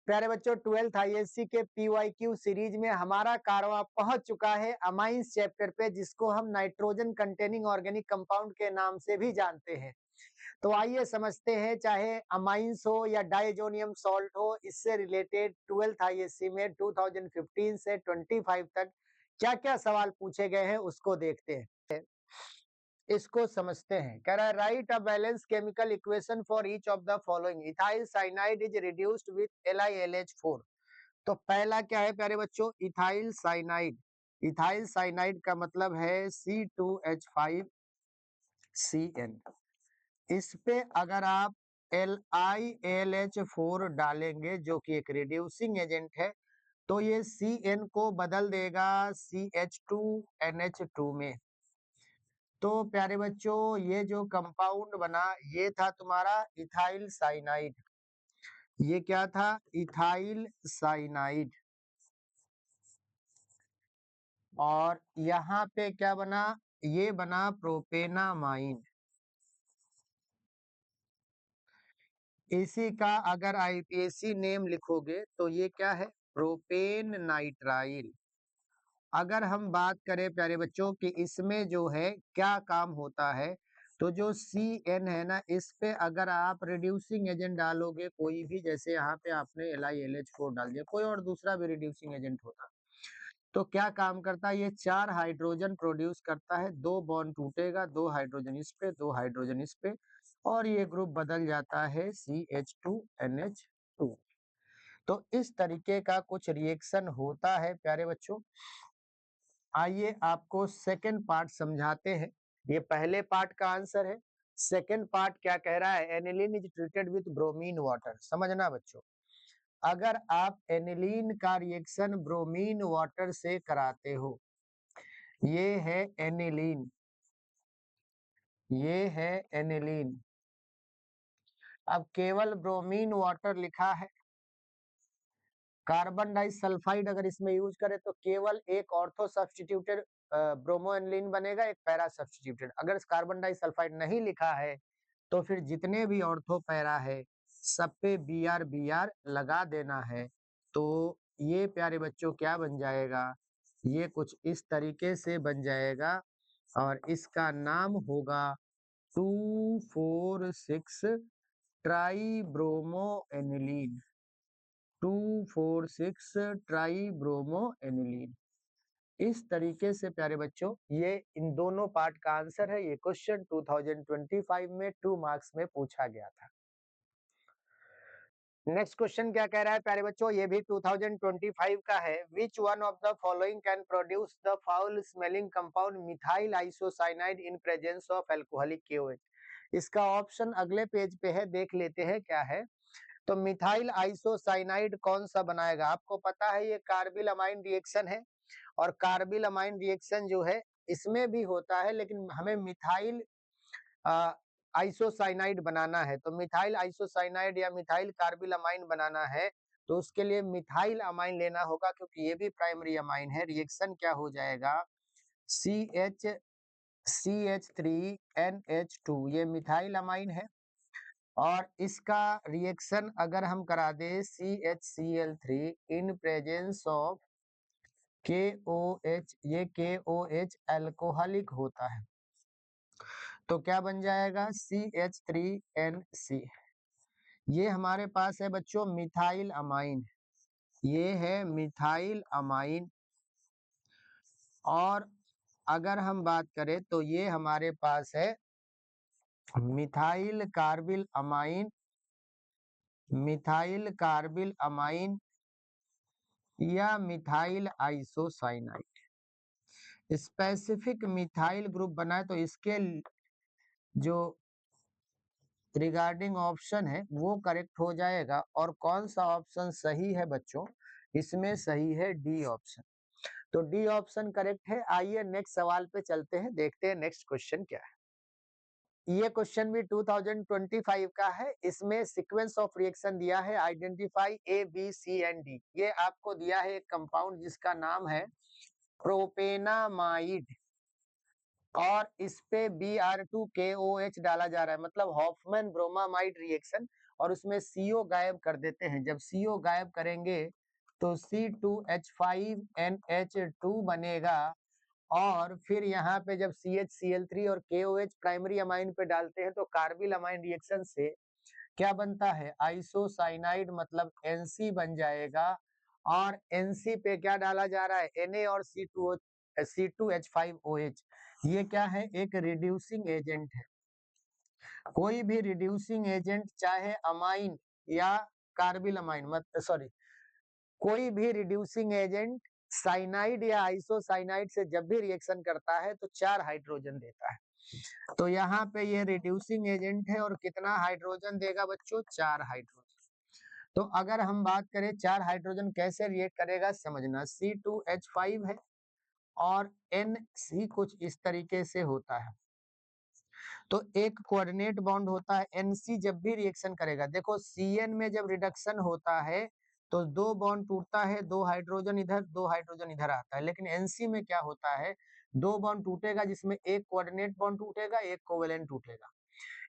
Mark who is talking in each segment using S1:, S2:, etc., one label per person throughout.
S1: प्यारे बच्चों 12th ISC के पीवाईक्यू सीरीज में हमारा कारवां पहुंच चुका है अमाइंस चैप्टर पे, जिसको हम नाइट्रोजन कंटेनिंग ऑर्गेनिक कंपाउंड के नाम से भी जानते हैं। तो आइए समझते हैं, चाहे अमाइंस हो या डाइजोनियम सॉल्ट हो, इससे रिलेटेड 12th आईएससी में 2015 से 25 तक क्या क्या सवाल पूछे गए हैं उसको देखते हैं। इसको समझते हैं। कह रहा है right a balance chemical equation for each of the following. Ethyl cyanide is reduced with LiLH4। तो पहला क्या है प्यारे बच्चों? Ethyl cyanide. इथाइल साइनाइड का मतलब है C2H5CN। इस पे अगर आप LiLH4 डालेंगे जो कि एक रिड्यूसिंग एजेंट है, तो ये CN को बदल देगा CH2NH2 में। तो प्यारे बच्चों ये जो कंपाउंड बना ये था तुम्हारा इथाइल साइनाइड। ये क्या था? Ethyl cyanide. और यहाँ पे क्या बना? ये बना प्रोपेनामाइन। इसी का अगर आईपीएसी नेम लिखोगे तो ये क्या है? Propane nitrile. अगर हम बात करें प्यारे बच्चों कि इसमें जो है क्या काम होता है, तो जो CN है ना, इस पे अगर आप रिड्यूसिंग एजेंट डालोगे कोई भी, जैसे यहाँ पे आपने LiLH4 डाल दिया, कोई और दूसरा भी रिड्यूसिंग एजेंट होता, तो क्या काम करता है? ये 4 हाइड्रोजन प्रोड्यूस करता है, 2 बॉन्ड टूटेगा, 2 हाइड्रोजन इस पे, 2 हाइड्रोजन इस पे, और ये ग्रुप बदल जाता है CH2NH2। तो इस तरीके का कुछ रिएक्शन होता है प्यारे बच्चों। आइए आपको सेकंड पार्ट समझाते हैं। ये पहले पार्ट का आंसर है। सेकंड पार्ट क्या कह रहा है? Aniline is treated with bromine water. समझना बच्चों, अगर आप एनिलीन का रिएक्शन ब्रोमीन वाटर से कराते हो, ये है एनिलीन, ये है एनिलीन। अब केवल ब्रोमीन वाटर लिखा है, कार्बन डाइसल्फाइड अगर इसमें यूज करें तो केवल एक ऑर्थो सब्स्टिट्यूटेड ब्रोमो एनिलीन बनेगा, एक पैरा सब्स्टिट्यूटेड। अगर कार्बन डाइसल्फाइड नहीं लिखा है तो फिर जितने भी ऑर्थो पैरा है सब पे BR लगा देना है। तो ये प्यारे बच्चों क्या बन जाएगा? ये कुछ इस तरीके से बन जाएगा और इसका नाम होगा 2,4,6 try bromo aniline. 2,4,6 try bromo aniline. इस तरीके से प्यारे बच्चों ये इन दोनों पार्ट का आंसर है। ये क्वेश्चन 2025 में 2 मार्क्स में पूछा गया था। नेक्स्ट क्वेश्चन क्या कह रहा है प्यारे बच्चों? ये भी 2025 का है। Which one of the following can produce the foul smelling compound methyl isocyanide in presence of alcoholic KOH? इसका ऑप्शन अगले पेज पे है, देख लेते हैं क्या है। तो मिथाइल आइसोसाइनाइड कौन सा बनाएगा? आपको पता है ये कार्बिल अमाइन रिएक्शन है, और कार्बिल अमाइन रिएक्शन जो है इसमें भी होता है, लेकिन हमें मिथाइल आइसोसाइनाइड बनाना है। तो मिथाइल आइसोसाइनाइड या मिथाइल कार्बिल अमाइन बनाना है तो उसके लिए मिथाइल अमाइन लेना होगा, क्योंकि ये भी प्राइमरी अमाइन है। रिएक्शन क्या हो जाएगा? CH3NH2, ये मिथाइल अमाइन है। और इसका रिएक्शन अगर हम करा दे CHCl3 in presence of KOH, ये KOH अल्कोहलिक होता है, तो क्या बन जाएगा? CH3NC। ये हमारे पास है बच्चों मिथाइल अमाइन, ये है मिथाइल अमाइन। और अगर हम बात करें तो ये हमारे पास है methyl carbyl amine, methyl carbyl amine या methyl isocyanide. Specific methyl group बना है तो इसके जो रिगार्डिंग ऑप्शन है वो करेक्ट हो जाएगा। और कौन सा ऑप्शन सही है बच्चों? इसमें सही है D ऑप्शन। तो D ऑप्शन करेक्ट है। आइए नेक्स्ट सवाल पे चलते हैं, देखते हैं नेक्स्ट क्वेश्चन क्या है। ये क्वेश्चन भी 2025 का है। इसमें सीक्वेंस ऑफ रिएक्शन दिया है, identify A, B, C and D। ये आपको दिया है एक कंपाउंड जिसका नाम है प्रोपेनामाइड, और इस पे Br2KOH डाला जा रहा है, मतलब हॉफमैन ब्रोमामाइड रिएक्शन। और उसमें CO गायब कर देते हैं। जब CO गायब करेंगे तो C2H5NH2 बनेगा और फिर यहाँ पे जब CHCl3 और KOH प्राइमरी अमाइन पे डालते हैं तो कार्बिल अमाइन रिएक्शन से क्या बनता है, आइसोसाइनाइड मतलब NC बन जाएगा और NC पे क्या डाला जा रहा है, Na और C2H5OH। ये क्या है, एक रिड्यूसिंग एजेंट है। कोई भी रिड्यूसिंग एजेंट चाहे अमाइन या कार्बिल अमाइन मत सॉरी कोई भी रिड्यूसिंग एजेंट साइनाइड या आइसोसाइनाइड से जब भी रिएक्शन करता है तो 4 हाइड्रोजन देता है। तो यहाँ पे ये रिड्यूसिंग एजेंट है और कितना हाइड्रोजन देगा बच्चों, 4 हाइड्रोजन। तो अगर हम बात करें 4 हाइड्रोजन कैसे रिएक्ट करेगा समझना, C2H5 है और NC कुछ इस तरीके से होता है। तो एक कोऑर्डिनेट बॉन्ड होता है, NC जब भी रिएक्शन करेगा, देखो CN में जब रिडक्शन होता है तो 2 बॉन्ड टूटता है, 2 हाइड्रोजन इधर 2 हाइड्रोजन इधर आता है। लेकिन NC में क्या होता है, 2 बॉन्ड टूटेगा जिसमें एक कोऑर्डिनेट बॉन्ड टूटेगा, एक कोवेलेंट टूटेगा।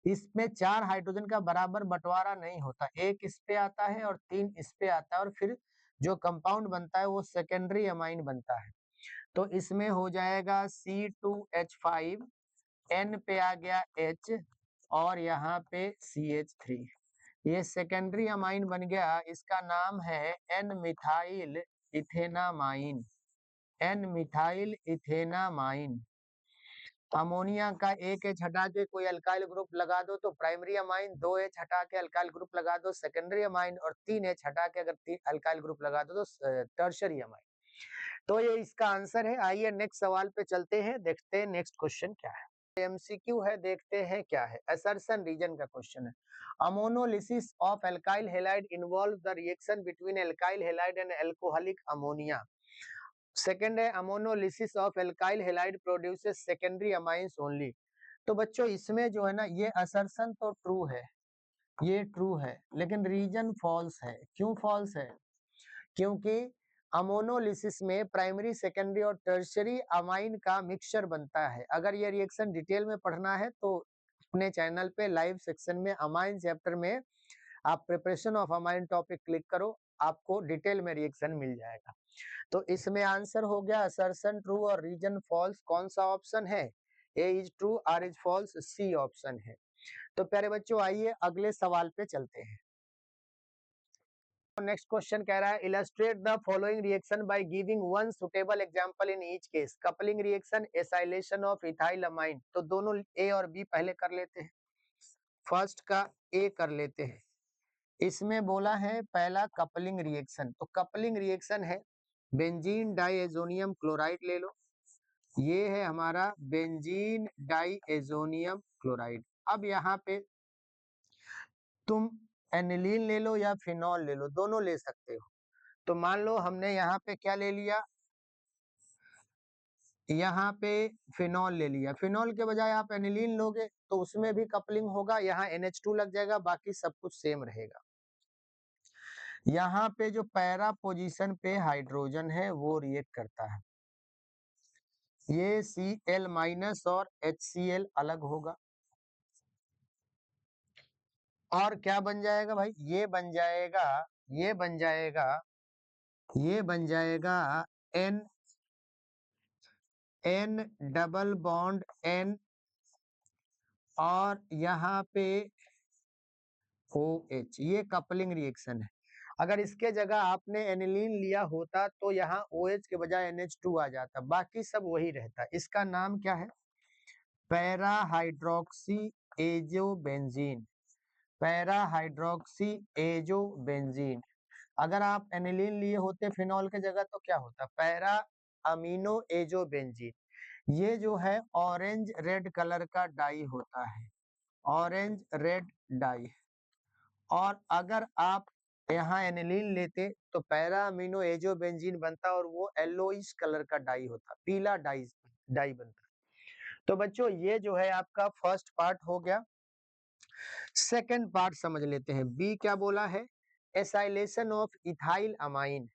S1: इसमें 4 हाइड्रोजन का बराबर बंटवारा नहीं होता, एक इस पे आता है और 3 इस पे आता है और फिर जो कंपाउंड बनता है वो सेकेंडरी अमाइन बनता है। तो इसमें हो जाएगा C2H5, N पे आ गया H और यहाँ पे CH3, ये सेकेंडरी अमाइन बन गया। इसका नाम है N methyl ethanamine, N methyl ethanamine. Ammonia का एक H हटा के कोई अल्काइल ग्रुप लगा दो तो प्राइमरी अमाइन, 2 H हटा के अल्काइल ग्रुप लगा दो सेकेंडरी अमाइन और 3 H हटा के अगर 3 अल्काइल ग्रुप लगा दो तो टर्शरी अमाइन। तो ये इसका आंसर है। आइए नेक्स्ट सवाल पे चलते हैं, देखते हैं नेक्स्ट क्वेश्चन क्या है। MCQ है, देखते हैं क्या है। असर्शन रीजन का क्वेश्चन है। Ammonolysis of alkyl halide involve the reaction between alkyl halide and alcoholic ammonia. Second है ammonolysis of alkyl halide produces secondary amines only. तो बच्चों इसमें जो है ना, ये असर्शन तो ट्रू है, ये ट्रू है, लेकिन रीजन फॉल्स है। क्यों फॉल्स है, क्योंकि अमोनोलिसिस में प्राइमरी सेकेंडरी और टर्शियरी अमाइन का मिक्सचर बनता है। अगर ये रिएक्शन डिटेल में पढ़ना है तो अपने चैनल पे लाइव सेक्शन में अमाइन चैप्टर में आप preparation of amine topic click करो, आपको डिटेल में रिएक्शन मिल जाएगा। तो इसमें आंसर हो गया असर्शन ट्रू और रीजन फॉल्स। कौन सा ऑप्शन है, A is true, R is false, C option है। तो प्यारे बच्चों आइए अगले सवाल पे चलते हैं। नेक्स्ट क्वेश्चन कह रहा है illustrate the following reaction by giving one suitable example in each case. Coupling reaction, acylation of ethyl amine. तो दोनों ए और बी पहले कर लेते हैं। फर्स्ट का ए कर लेते हैं। इसमें बोला है पहला कपलिंग रिएक्शन, तो कपलिंग रिएक्शन है बेंजीन डाइएजोनियम क्लोराइड ले लो, ये है हमारा बेंजीन डाइएजोनियम क्लोराइड। अब यहाँ पे तुम एनिलीन ले लो या फिनॉल ले लो, दोनों ले सकते हो। तो मान लो हमने यहाँ पे क्या ले लिया, यहाँ पे फिनॉल ले लिया। फिनॉल के बजाय आप एनिलीन लोगे तो उसमें भी कपलिंग होगा, यहाँ NH2 लग जाएगा, बाकी सब कुछ सेम रहेगा। यहाँ पे जो पैरा पोजीशन पे हाइड्रोजन है वो रिएक्ट करता है, ये Cl- और HCl अलग होगा और क्या बन जाएगा भाई, ये बन जाएगा, ये बन जाएगा, ये बन जाएगा N डबल बॉन्ड N और यहाँ पे OH, ये कपलिंग रिएक्शन है। अगर इसके जगह आपने एनिलीन लिया होता तो यहाँ OH के बजाय NH2 आ जाता, बाकी सब वही रहता। इसका नाम क्या है, para hydroxy azobenzene, para hydroxy azobenzene. अगर आप एनिलीन लिए होते फिनॉल के जगह तो क्या होता, पैरा अमीनो एजोबेंजीन। ये जो है ऑरेंज रेड कलर का डाई होता है, ऑरेंज रेड डाई। और अगर आप यहाँ एनिलीन लेते तो पैरा अमीनो एजोबेंजीन बनता और वो येलोइश कलर का डाई होता, पीला डाई बनता। तो बच्चों ये जो है आपका फर्स्ट पार्ट हो गया। सेकंड पार्ट समझ लेते हैं। बी क्या बोला है, एसाइलेशन ऑफ इथाइल अमाइन।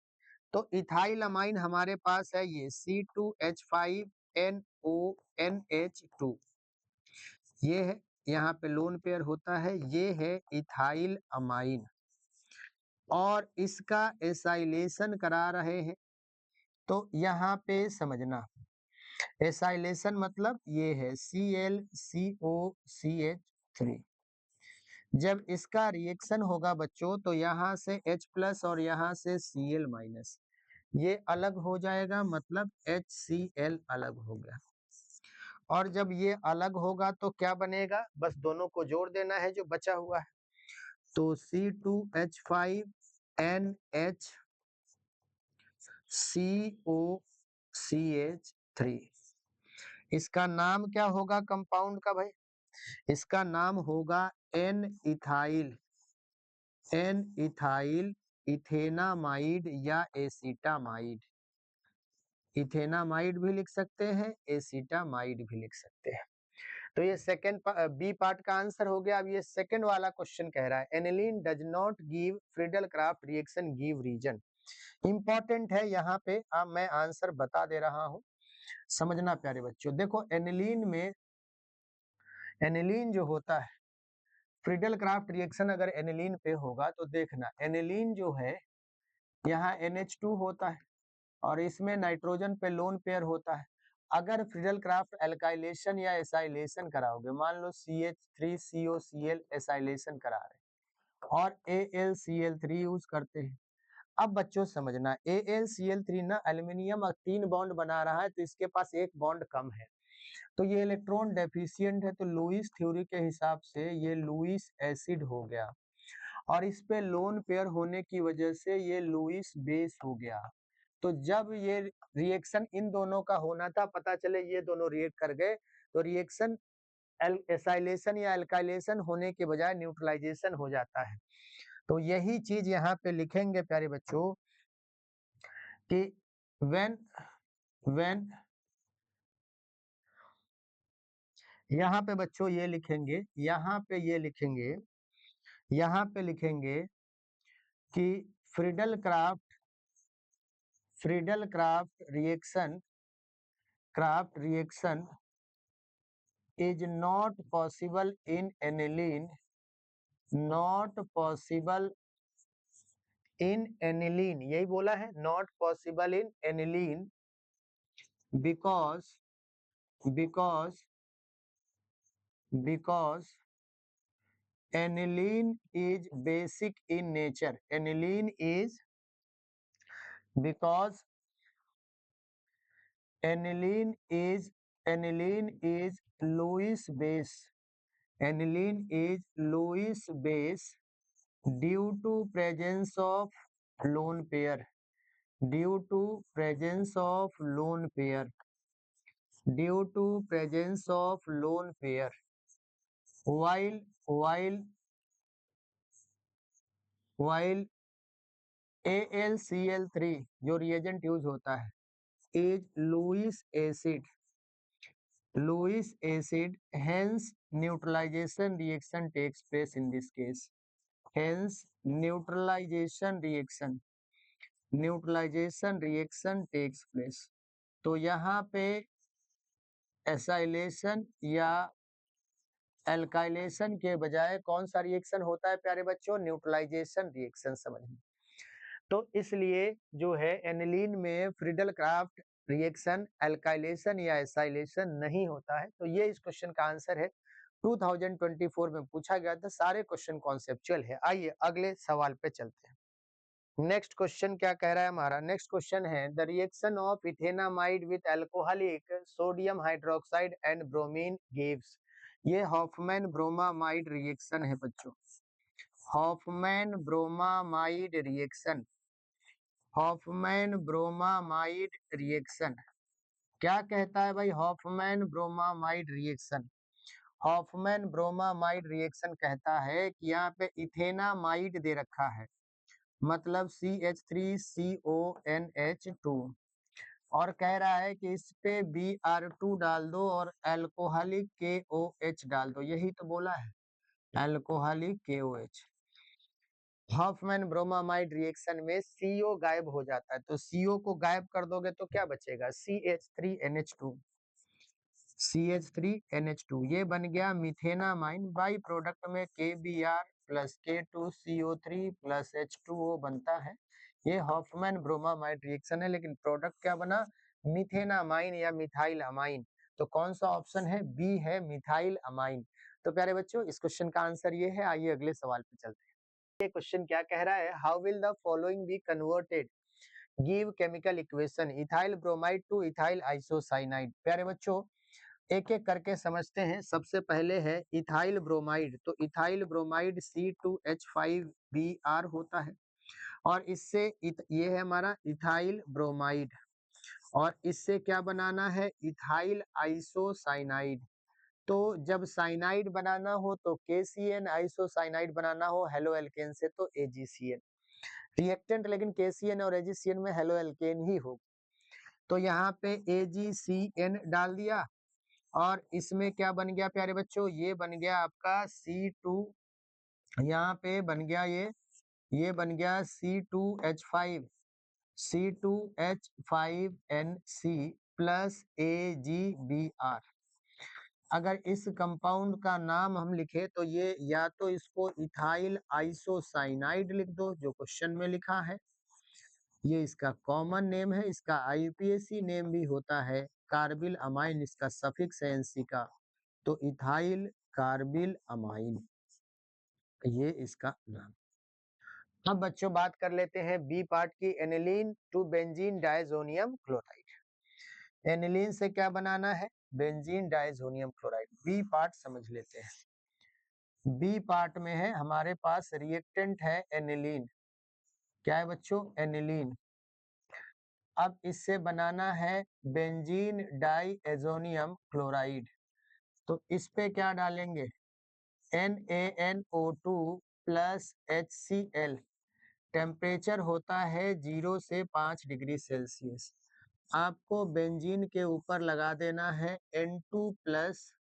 S1: तो इथाइल अमाइन हमारे पास है ये C2H5NONH2, ये है यहाँ पे लोन पेयर होता है, ये है इथाइल अमाइन और इसका एसाइलेशन करा रहे हैं। तो यहाँ पे समझना, एसाइलेशन मतलब ये है ClCOCH3। जब इसका रिएक्शन होगा बच्चों तो यहाँ से H प्लस और यहाँ से Cl माइनस, ये अलग हो जाएगा, मतलब HCl अलग हो गया। और जब ये अलग होगा तो क्या बनेगा, बस दोनों को जोड़ देना है जो बचा हुआ है। तो C2H5NH इसका नाम क्या होगा कंपाउंड का भाई, इसका नाम होगा एन इथाइल इथेनामाइड या एसिटामाइड। इथेनामाइड भी लिख सकते हैं, एसिटामाइड भी लिख सकते हैं। तो ये सेकंड बी पार्ट का आंसर हो गया। अब ये सेकंड वाला क्वेश्चन कह रहा है aniline does not give Friedel Crafts reaction give reason. Important है यहाँ पे, अब मैं आंसर बता दे रहा हूँ, समझना प्यारे बच्चों। देखो एनिलीन में, एनिलीन जो होता है, फ्रीडल क्राफ्ट रिएक्शन अगर एनिलीन पे होगा तो देखना एनिलीन जो है यहाँ NH2 होता है और इसमें नाइट्रोजन पे लोन पेयर होता है। अगर फ्रीडल क्राफ्ट एल्काइलेशन या एसाइलेशन कराओगे, मान लो CH3COCl एसाइलेशन करा रहे और AlCl3 यूज करते हैं। अब बच्चों समझना AlCl3 ना एल्यूमिनियम 3 बॉन्ड बना रहा है तो इसके पास एक बॉन्ड कम है, तो ये इलेक्ट्रॉन डेफिशिएंट है, तो लुईस थ्योरी के हिसाब से ये लुईस एसिड हो गया और इस पे लोन पेयर होने की वजह से ये लुईस बेस हो गया। तो जब ये रिएक्शन इन दोनों का होना था, पता चले ये दोनों रिएक्ट कर गए, तो रिएक्शन एसाइलेशन या एल्काइलेशन होने के बजाय न्यूट्रलाइजेशन हो जाता है। तो यही चीज यहाँ पे लिखेंगे प्यारे बच्चों कि व्हेन व्हेन यहाँ पे बच्चों ये लिखेंगे, यहाँ पे ये लिखेंगे, यहाँ पे लिखेंगे कि Friedel Crafts reaction is not possible in aniline, not possible in aniline, यही बोला है, not possible in aniline because aniline is basic in nature, aniline is because aniline is Lewis base, aniline is Lewis base due to presence of lone pair, due to presence of lone pair, due to presence of lone pair, while AlCl3 जो reagent use होता है is Lewis acid, hence neutralization reaction takes place in this case, hence neutralization reaction takes place। तो यहाँ पे acylation या alkylation के बजाय कौन सा रिएक्शन होता है प्यारे बच्चों, न्यूट्रलाइजेशन रिएक्शन, समझिए। तो इसलिए जो है एनिलीन में फ्रीडल क्राफ्ट रिएक्शन एल्काइलेशन या एसाइलेशन नहीं होता है। तो ये इस क्वेश्चन का आंसर है, 2024 में पूछा गया था, सारे क्वेश्चन कॉन्सेप्चुअल है। आइए अगले सवाल पे चलते हैं। नेक्स्ट क्वेश्चन क्या कह रहा है हमारा, नेक्स्ट क्वेश्चन है the reaction of ethanamide with alcoholic sodium hydroxide and bromine gives. ये हॉफमैन ब्रोमामाइड रिएक्शन है बच्चों, Hofmann bromamide reaction, Hofmann bromamide reaction क्या कहता है भाई, Hofmann bromamide reaction, Hofmann bromamide reaction कहता है कि यहाँ पे इथेनामाइड दे रखा है, मतलब CH3CONH2, और कह रहा है कि इस पे Br2 डाल दो और अल्कोहलिक KOH डाल दो, यही तो बोला है, alcoholic KOH। Hofmann bromamide reaction में CO गायब हो जाता है, तो CO को गायब कर दोगे तो क्या बचेगा, CH3NH2। CH3NH2 ये बन गया मिथेनामाइन। बाई प्रोडक्ट में KBr plus K2CO3 plus H2O बनता है। ये हॉफमैन ब्रोमामाइड रिएक्शन है, लेकिन प्रोडक्ट क्या बना? मिथेनामाइन या मिथाइल अमाइन। तो कौन सा ऑप्शन है? बी है मिथाइल अमाइन। तो प्यारे बच्चों, इस क्वेश्चन का आंसर ये है। आइए अगले सवाल पे चलते हैं। ये क्वेश्चन क्या कह रहा है? How will the following be converted? Give chemical equation ethyl bromide two ethyl isocyanide. प्यारे बच्चों, एक एक करके समझते हैं। सबसे पहले है इथाइल ब्रोमाइड। तो इथाइल ब्रोमाइड C2H5Br होता है, और इससे ये है हमारा इथाइल ब्रोमाइड, और इससे क्या बनाना है? Ethyl isocyanide. तो जब साइनाइड बनाना हो तो KCN, आइसोसाइनाइड बनाना हो हेलो एल्केन से तो AgCN। रिएक्टेंट लेकिन KCN और AgCN में हेलो एल्केन ही हो। तो यहाँ पे AgCN डाल दिया, और इसमें क्या बन गया प्यारे बच्चों? ये बन गया आपका C2, यहाँ पे बन गया ये बन गया C2H5, C2H5NC प्लस AgBr। अगर इस कंपाउंड का नाम हम लिखे तो ये या तो इसको इथाइल आइसोसाइनाइड लिख दो, जो क्वेश्चन में लिखा है। ये इसका कॉमन नेम है। इसका IUPAC नेम भी होता है कार्बिल अमाइन। इसका सफिक्स है NC का, तो इथाइल कार्बिल अमाइन, ये इसका नाम। अब बच्चों बात कर लेते हैं बी पार्ट की। Aniline to benzene diazonium chloride. Aniline से क्या बनाना है? Benzene diazonium chloride. B part समझ लेते हैं। बी पार्ट में है हमारे पास रिएक्टेंट है एनिलीन। क्या है बच्चों? एनिलीन। अब इससे बनाना है बेंजीन डाइएजोनियम क्लोराइड। तो इस पे क्या डालेंगे? NaNO2 plus HCl। टेम्परेचर होता है 0 से 5 डिग्री सेल्सियस। आपको बेंजीन के ऊपर लगा देना है N2 प्लस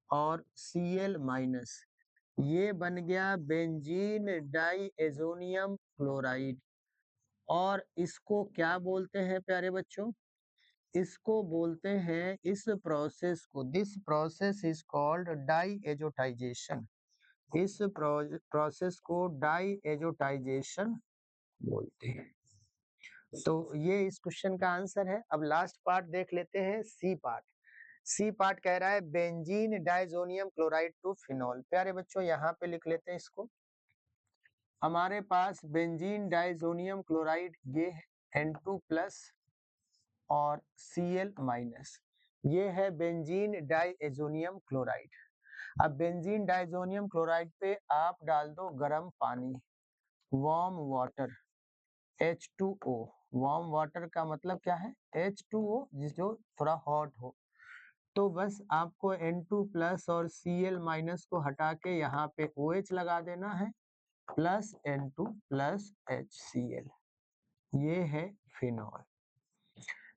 S1: और Cl माइनस। ये बन गया बेंजीन डाइएजोनियम क्लोराइड। और इसको क्या बोलते हैं प्यारे बच्चों? इसको बोलते हैं, इस प्रोसेस को, this process is called diazotisation. इस प्रोसेस को डाइएजोटाइजेशन बोलते हैं। तो ये इस क्वेश्चन का आंसर है। अब लास्ट पार्ट देख लेते हैं, सी पार्ट। सी पार्ट कह रहा है benzene diazonium chloride to phenol. प्यारे बच्चों, यहाँ पे लिख लेते हैं इसको। हमारे पास बेंजीन डाइजोनियम क्लोराइड ये है N2 प्लस और Cl माइनस। ये है बेंजीन डाइएजोनियम क्लोराइड। अब बेंजीन डाइजोनियम क्लोराइड पे आप डाल दो गर्म पानी, warm water, H2O। Warm water का मतलब क्या है? H2O, जो थोड़ा हॉट हो। तो बस आपको N2 प्लस और Cl माइनस को हटा के यहाँ पे OH लगा देना है, प्लस N2 प्लस HCl। ये है फिनॉल।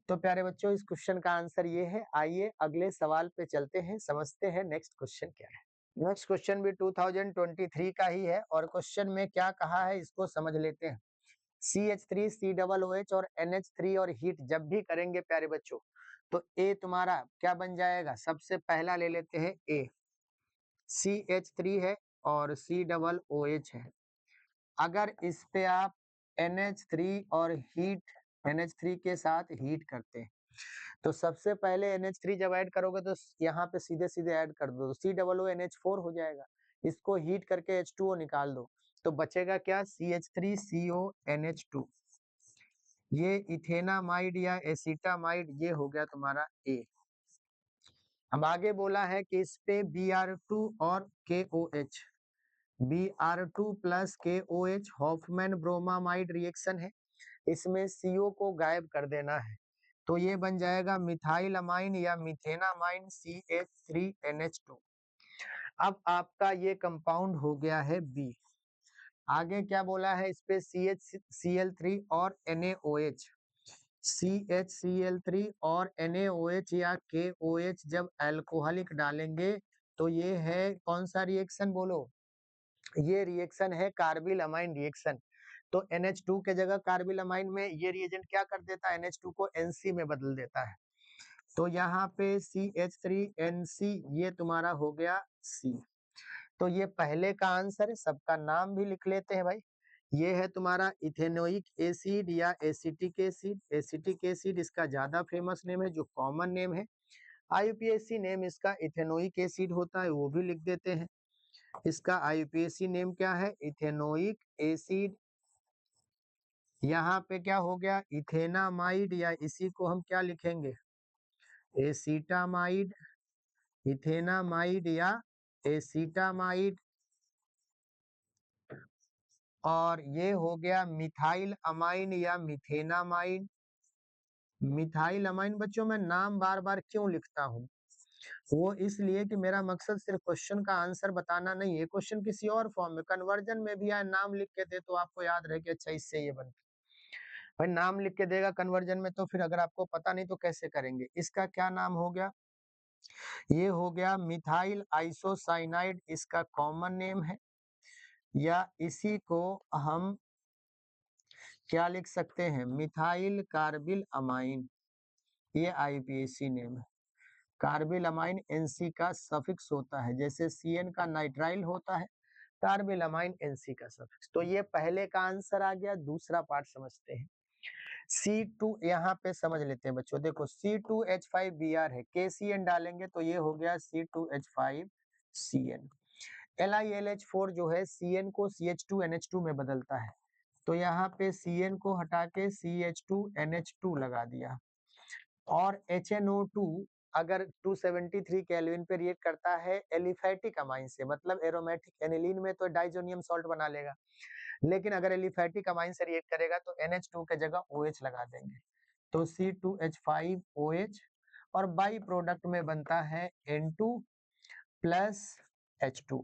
S1: तो प्यारे बच्चों, इस क्वेश्चन का आंसर ये है। आइए अगले सवाल पे चलते हैं, समझते हैं नेक्स्ट क्वेश्चन क्या है। नेक्स्ट क्वेश्चन भी 2023 का ही है, और क्वेश्चन में क्या कहा है इसको समझ लेते हैं। CH3 COOH और NH3 और हीट जब भी करेंगे प्यारे बच्चों, तो A तुम्हारा क्या बन जाएगा? सबसे पहला ले लेते हैं A। CH3 है और COOH है। अगर इस पे आप NH3 और हीट, NH3 के साथ हीट करते हैं, तो सबसे पहले NH3 जब ऐड करोगे तो यहाँ पे सीधे सीधे ऐड कर दो, COONH4 हो जाएगा। इसको हीट करके H2O निकाल दो, तो बचेगा क्या? CH3CONH2। ये इथेनामाइड या एसिटामाइड, ये हो गया तुम्हारा A। अब आगे बोला है कि इस पे Br2 और KOH, Br2 plus KOH Hofmann bromamide reaction है। इसमें CO को गायब कर देना है, तो ये बन जाएगा मिथाइल अमाइन या मिथेनामाइन CH3NH2। अब आपका ये कंपाउंड हो गया है B। आगे क्या बोला है? इस पे CHCl3 और NaOH। CHCl3 और NaOH या KOH जब अल्कोहलिक डालेंगे तो ये है कौन सा रिएक्शन बोलो? ये रिएक्शन है कार्बिल अमाइन रिएक्शन। तो NH2 के जगह कार्बिल अमाइन में ये रिएजेंट क्या कर देता है? NH2 को NC में बदल देता है। तो यहाँ पे CH3NC ये तुम्हारा हो गया C। तो ये पहले का आंसर है, सबका नाम भी लिख लेते हैं भाई। ये है तुम्हारा इथेनोइक एसिड या एसिटिक एसिड। एसिटिक एसिड इसका ज्यादा फेमस नेम है, जो कॉमन नेम है। IUPAC नेम इसका इथेनोइक एसिड होता है, वो भी लिख देते हैं। इसका IUPAC नेम क्या है? Ethanoic acid. यहाँ पे क्या हो गया? इथेनामाइड, या इसी को हम क्या लिखेंगे? एसीटामाइड, इथेनामाइड या एसीटामाइड। और ये हो गया मिथाइल अमाइन या मिथेनामाइड। मिथाइल अमाइन बच्चों मैं नाम बार बार क्यों लिखता हूँ? वो इसलिए कि मेरा मकसद सिर्फ क्वेश्चन का आंसर बताना नहीं है, क्वेश्चन किसी और फॉर्म में कन्वर्जन में भी आए नाम लिख के दे तो आपको याद रहे कि अच्छा इससे ये बनता। भाई नाम लिख के देगा कन्वर्जन में तो फिर अगर आपको पता नहीं तो कैसे करेंगे? इसका क्या नाम हो गया? ये हो गया मिथाइल आइसोसाइनाइड, इसका कॉमन नेम है। या इसी को हम क्या लिख सकते हैं? मिथाइल कार्बिल अमाइन, ये IUPAC नेम है। कार्बिल अमाइन NC का सफिक्स होता है, जैसे CN का नाइट्राइल होता है, कार्बिल अमाइन NC का सफिक्स। तो ये पहले का आंसर आ गया। दूसरा पार्ट समझते हैं। C2 यहाँ पे समझ लेते हैं बच्चों, देखो C2H5Br है, KCN डालेंगे तो ये हो गया C2H5CN। LiLH4 जो है CN को CH2NH2 में बदलता है, तो यहाँ पे CN को हटा के CH2NH2 लगा दिया। और HNO2 अगर 273 केल्विन पे रिएक्ट करता है एलिफैटिक अमाइन से, मतलब एरोमेटिक एनिलीन में तो डाइजोनियम सॉल्ट बना लेगा, लेकिन अगर एलिफैटिक अमाइन से रिएक्ट करेगा तो NH2 के जगह OH लगा देंगे, तो C2H5OH, और बाई प्रोडक्ट में बनता है N2 plus H2।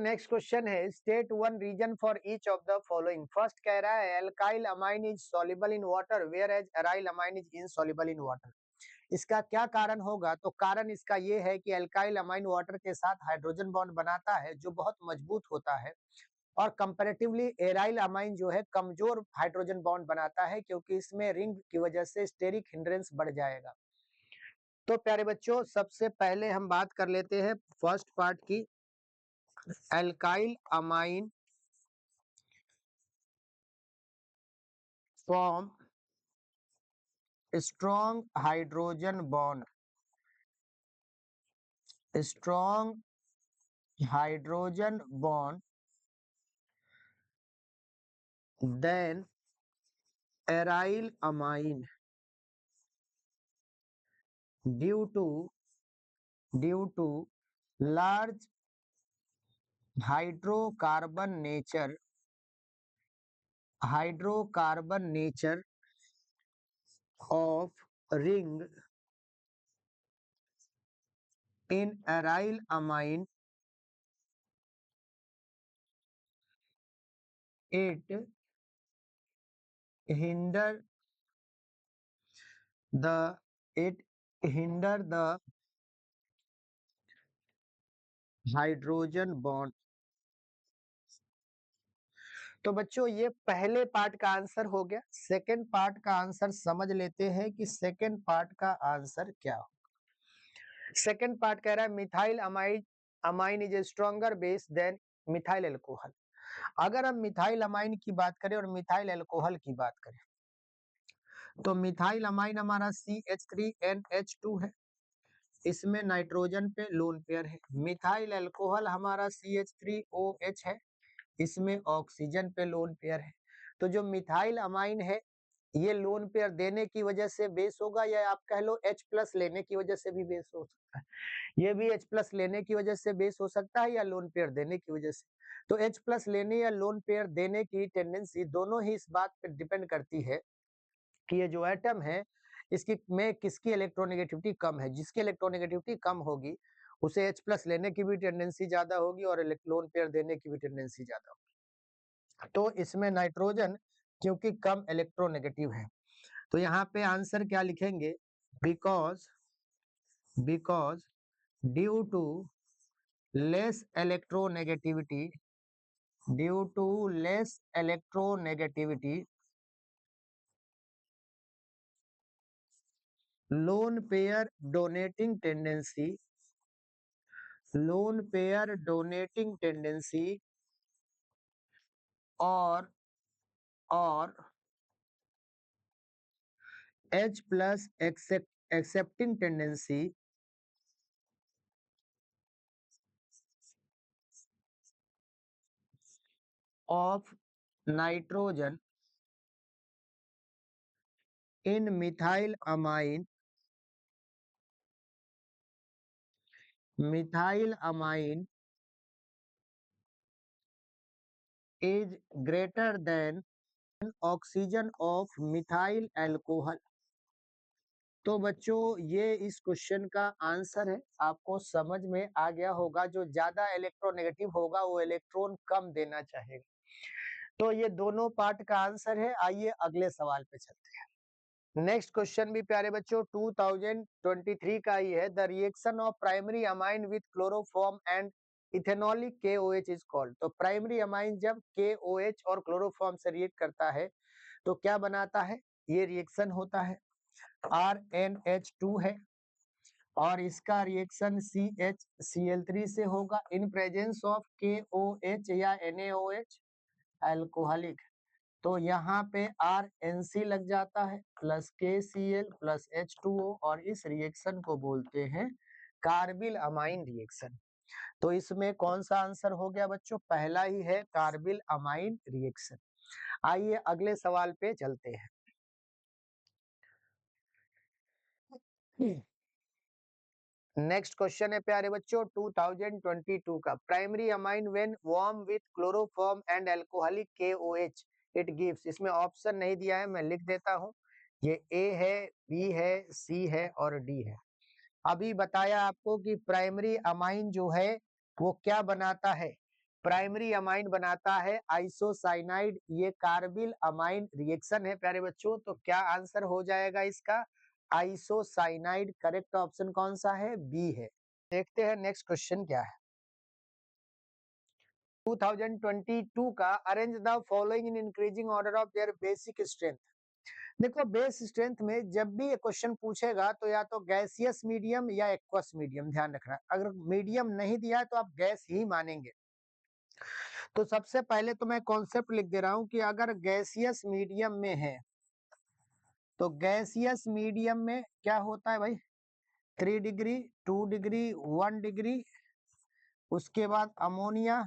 S1: Next question है, state one reason for each of the following. First कह रहा है alkyl amine is soluble in water whereas aryl amine is insoluble in water. इसका क्या कारण होगा? तो कारण इसका ये है कि एल्काइल अमाइन वाटर के साथ हाइड्रोजन बॉन्ड बनाता है जो बहुत मजबूत होता है, और कंपैरेटिवली एराइल अमाइन जो है कमजोर हाइड्रोजन बॉन्ड बनाता है, क्योंकि इसमें रिंग की वजह से स्टेरिक हिंड्रेंस बढ़ जाएगा। तो प्यारे बच्चों सबसे पहले हम बात कर लेते हैं फर्स्ट पार्ट की। Alkyl amine form strong hydrogen bond, strong hydrogen bond than aryl amine due to large hydrocarbon nature of ring in aryl amine, it hinder the it hinder the hydrogen bond. तो बच्चों ये पहले part का answer हो गया। Second part का answer समझ लेते हैं कि सेकंड पार्ट का आंसर क्या हो। सेकंड पार्ट कह रहा है methyl amine is a stronger base than methyl alcohol. अगर हम मिथाइल अमाइन की बात करें और मिथाइल अल्कोहल की बात करें, तो मिथाइल अमाइन हमारा CH3NH2 है, इसमें नाइट्रोजन पे लोन पेयर है। मिथाइल अल्कोहल हमारा CH3OH है, इसमें ऑक्सीजन पे लोन पेयर है। तो जो मिथाइल अमाइन है ये लोन पेयर देने की वजह से बेस होगा, या आप कह लो H प्लस लेने की वजह से भी बेस हो सकता है। ये भी H प्लस लेने की वजह से बेस हो सकता है या लोन पेयर देने की वजह से। तो H प्लस लेने या लोन पेयर देने की टेंडेंसी दोनों ही इस बात पर डिपेंड करती है कि ये जो एटम है इसकी में किसकी इलेक्ट्रोनेगेटिविटी कम है। जिसकी इलेक्ट्रोनेगेटिविटी कम होगी उसे H प्लस लेने की भी टेंडेंसी ज्यादा होगी और लोन पेयर देने की भी टेंडेंसी ज्यादा होगी। तो इसमें नाइट्रोजन क्योंकि कम इलेक्ट्रोनेगेटिव है, तो यहाँ पे आंसर क्या लिखेंगे? Because due to less electronegativity lone pair donating tendency, lone pair donating tendency और H plus accepting tendency of nitrogen in methyl amine is greater than oxygen of methyl alcohol। तो बच्चों ये इस क्वेश्चन का answer है। आपको समझ में आ गया होगा, जो ज्यादा इलेक्ट्रोनेगेटिव होगा वो इलेक्ट्रॉन कम देना चाहेगा। तो ये दोनों पार्ट का आंसर है। आइए अगले सवाल पे चलते हैं। नेक्स्ट क्वेश्चन भी प्यारे बच्चों 2023 का ही है। The reaction of primary amine with chloroform and ethanolic KOH is called. तो प्राइमरी अमाइन जब KOH और क्लोरोफॉर्म से रिएक्ट करता है तो क्या बनाता है? ये रिएक्शन होता है, RNH2 है और इसका रिएक्शन CHCl3 से होगा इन प्रेजेंस ऑफ KOH या NaOH अल्कोहलिक। तो यहाँ पे RNC लग जाता है प्लस KCl प्लस H2O और इस रिएक्शन को बोलते हैं कार्बिल अमाइन रिएक्शन। तो इसमें कौन सा आंसर हो गया बच्चों? पहला ही है, कार्बिल अमाइन रिएक्शन। आइए अगले सवाल पे चलते हैं। नेक्स्ट क्वेश्चन है प्यारे बच्चों 2022 का। Primary amine when warm with chloroform and alcoholic KOH it gives. इसमें ऑप्शन नहीं दिया है, मैं लिख देता हूँ। ये A है, B है, C है और D है। अभी बताया आपको कि प्राइमरी अमाइन जो है वो क्या बनाता है? प्राइमरी अमाइन बनाता है आइसोसाइनाइड। ये कार्बिल अमाइन रिएक्शन है प्यारे बच्चों। तो क्या आंसर हो जाएगा इसका? आइसोसाइनाइड। करेक्ट ऑप्शन कौन सा है? बी है। देखते हैं नेक्स्ट क्वेश्चन क्या है। 2022 का arrange the following in increasing order of their basic strength. देखो बेस स्ट्रेंथ में जब भी ये क्वेश्चन पूछेगा तो या तो गैसियस मीडियम या एक्वस मीडियम, ध्यान रखना। अगर मीडियम नहीं दिया है तो आप गैस ही मानेंगे। तो सबसे पहले तो मैं कॉन्सेप्ट लिख दे रहा हूं कि अगर गैसियस मीडियम में है तो गैसियस मीडियम में क्या होता है भाई? 3 डिग्री, 2 डिग्री, 1 डिग्री, उसके बाद अमोनिया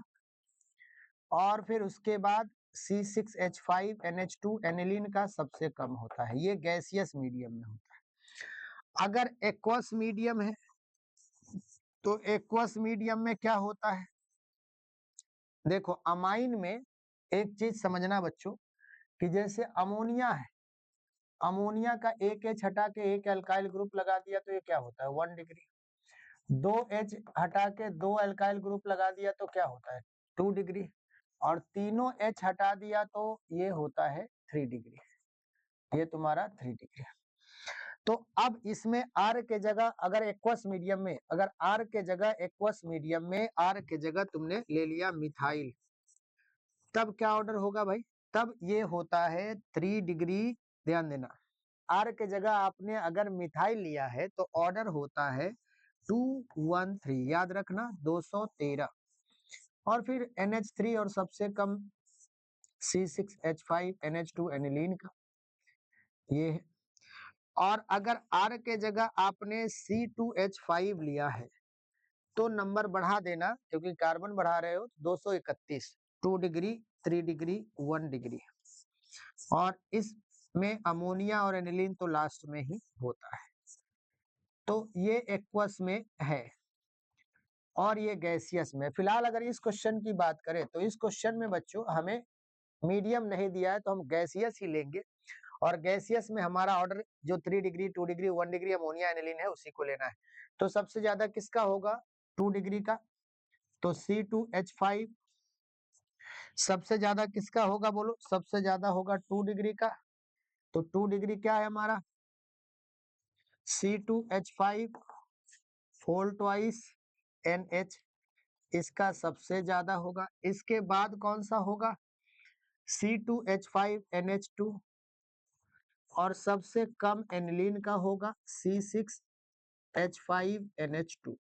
S1: और फिर उसके बाद C6H5NH2 एनिलीन का सबसे कम होता है। ये गैसियस मीडियम में होता है। अगर एक्वस मीडियम है तो एक्वस मीडियम में क्या होता है? देखो अमाइन में एक चीज समझना बच्चों कि जैसे अमोनिया है, अमोनिया का एक H हटा के एक अल्काइल ग्रुप लगा दिया तो ये क्या होता है? 1 डिग्री। 2 H हटा के 2 अल्काइल ग्रुप लगा दिया तो क्या होता है? 2 डिग्री। और तीनों H हटा दिया तो ये होता है 3 डिग्री। ये तुम्हारा 3 डिग्री। तो अब इसमें R के जगह अगर एक्वस मीडियम में, अगर R के जगह एक्वस मीडियम में R के जगह तुमने ले लिया मिथाइल, तब क्या ऑर्डर होगा भाई? तब ये होता है 3 डिग्री। ध्यान देना, R के जगह आपने अगर मिथाइल लिया है तो ऑर्डर होता है 213। याद रखना 213। और फिर NH3 और सबसे कम C6H5NH2 एनिलीन का ये है। और अगर R के जगह आपने C2H5 लिया है तो नंबर बढ़ा देना, क्योंकि कार्बन बढ़ा रहे हो। 231, 2 डिग्री, 3 डिग्री, 1 डिग्री। और इसमें अमोनिया और एनिलीन तो लास्ट में ही होता है। तो ये एक्वस में है और ये गैसियस में। फिलहाल अगर इस क्वेश्चन की बात करें तो इस क्वेश्चन में बच्चों हमें मीडियम नहीं दिया है तो हम गैसियस ही लेंगे। और गैसियस में हमारा ऑर्डर जो 3 degree, 2 degree, 1 degree ammonia aniline है उसी को लेना है। तो सबसे ज्यादा किसका होगा? 2 डिग्री का। तो C2H5 सबसे ज्यादा किसका होगा? बोलो, सबसे ज्यादा होगा 2 डिग्री का। तो 2 डिग्री क्या है हमारा? C2H5 होल ट्वाइस NH, इसका सबसे ज्यादा होगा। इसके बाद कौन सा होगा? C2H5NH2 और सबसे कम एनिलीन का होगा C6H5NH2।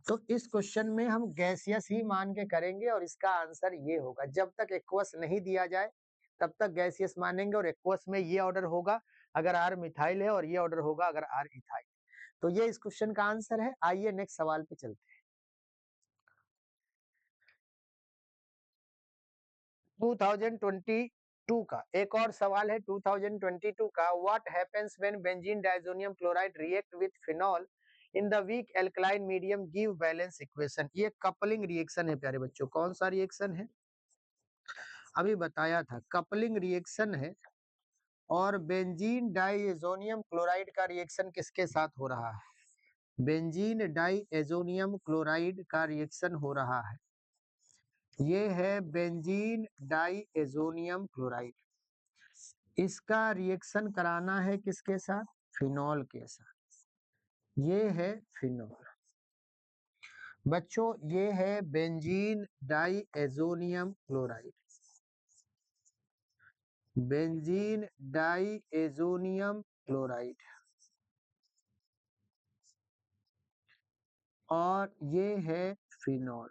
S1: तो इस क्वेश्चन में हम गैसियस ही मान के करेंगे और इसका आंसर ये होगा। जब तक एक्वस नहीं दिया जाए तब तक गैसियस मानेंगे, और एक्वस में ये ऑर्डर होगा अगर आर मिथाइल है, और ये ऑर्डर होगा अगर आर इथाइल। तो ये इस क्वेश्चन का आंसर है। आइए नेक्स्ट सवाल पे चलते हैं। 2022 का एक और सवाल है। 2022 का, what happens when benzene diazonium chloride react with phenol in the weak alkaline medium give balance equation. ये कपलिंग रिएक्शन है प्यारे बच्चों। कौन सा रिएक्शन है? अभी बताया था, कपलिंग रिएक्शन है। और बेंजीन डाइएजोनियम क्लोराइड का रिएक्शन किसके साथ हो रहा है? बेंजीन डाइएजोनियम क्लोराइड का रिएक्शन हो रहा है। ये है बेंजीन डाइएजोनियम क्लोराइड। इसका रिएक्शन कराना है किसके साथ? फिनॉल के साथ। ये है फिनॉल बच्चों, ये है benzene diazonium chloride. Benzene diazonium chloride, और ये है फिनॉल।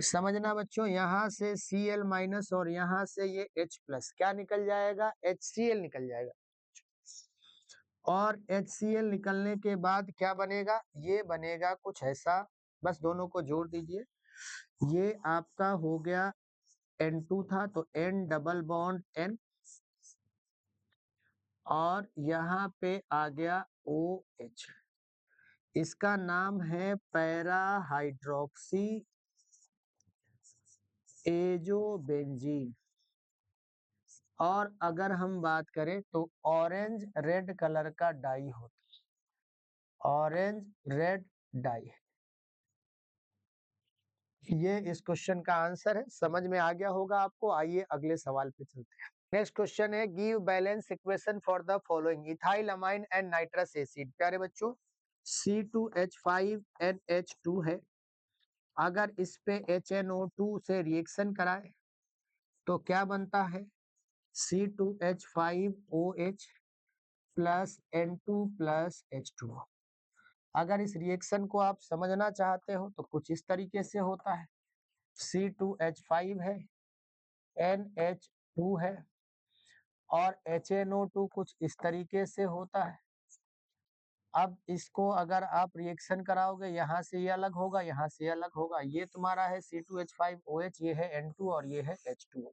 S1: समझना बच्चों, यहाँ से Cl माइनस और यहाँ से ये H प्लस, क्या निकल जाएगा? HCl निकल जाएगा। और HCl निकलने के बाद क्या बनेगा? ये बनेगा कुछ ऐसा, बस दोनों को जोड़ दीजिए। ये आपका हो गया N2 था, तो N डबल बॉन्ड N, और यहाँ पे आ गया OH। इसका नाम है पैरा हाइड्रोक्सी एजोबेंजीन। और अगर हम बात करें तो ऑरेंज रेड कलर का डाई होता है, ऑरेंज रेड डाई। ये इस क्वेश्चन का आंसर है। समझ में आ गया होगा आपको। आइए अगले सवाल पे चलते हैं। नेक्स्ट क्वेश्चन है, give balance equation for the following ethyl amine and nitrous acid. प्यारे बच्चों, C2H5NH2 है। अगर इस पे HNO2 से रिएक्शन कराए तो क्या बनता है? C2H5OH plus N2 plus H2O। अगर इस रिएक्शन को आप समझना चाहते हो तो कुछ इस तरीके से होता है। C2H5 है, NH2 है, और HNO2 कुछ इस तरीके से होता है। अब इसको अगर आप रिएक्शन कराओगे, यहाँ से ये अलग होगा, यहाँ से अलग होगा। ये तुम्हारा है C2H5OH, ये है N2 और ये है H2O।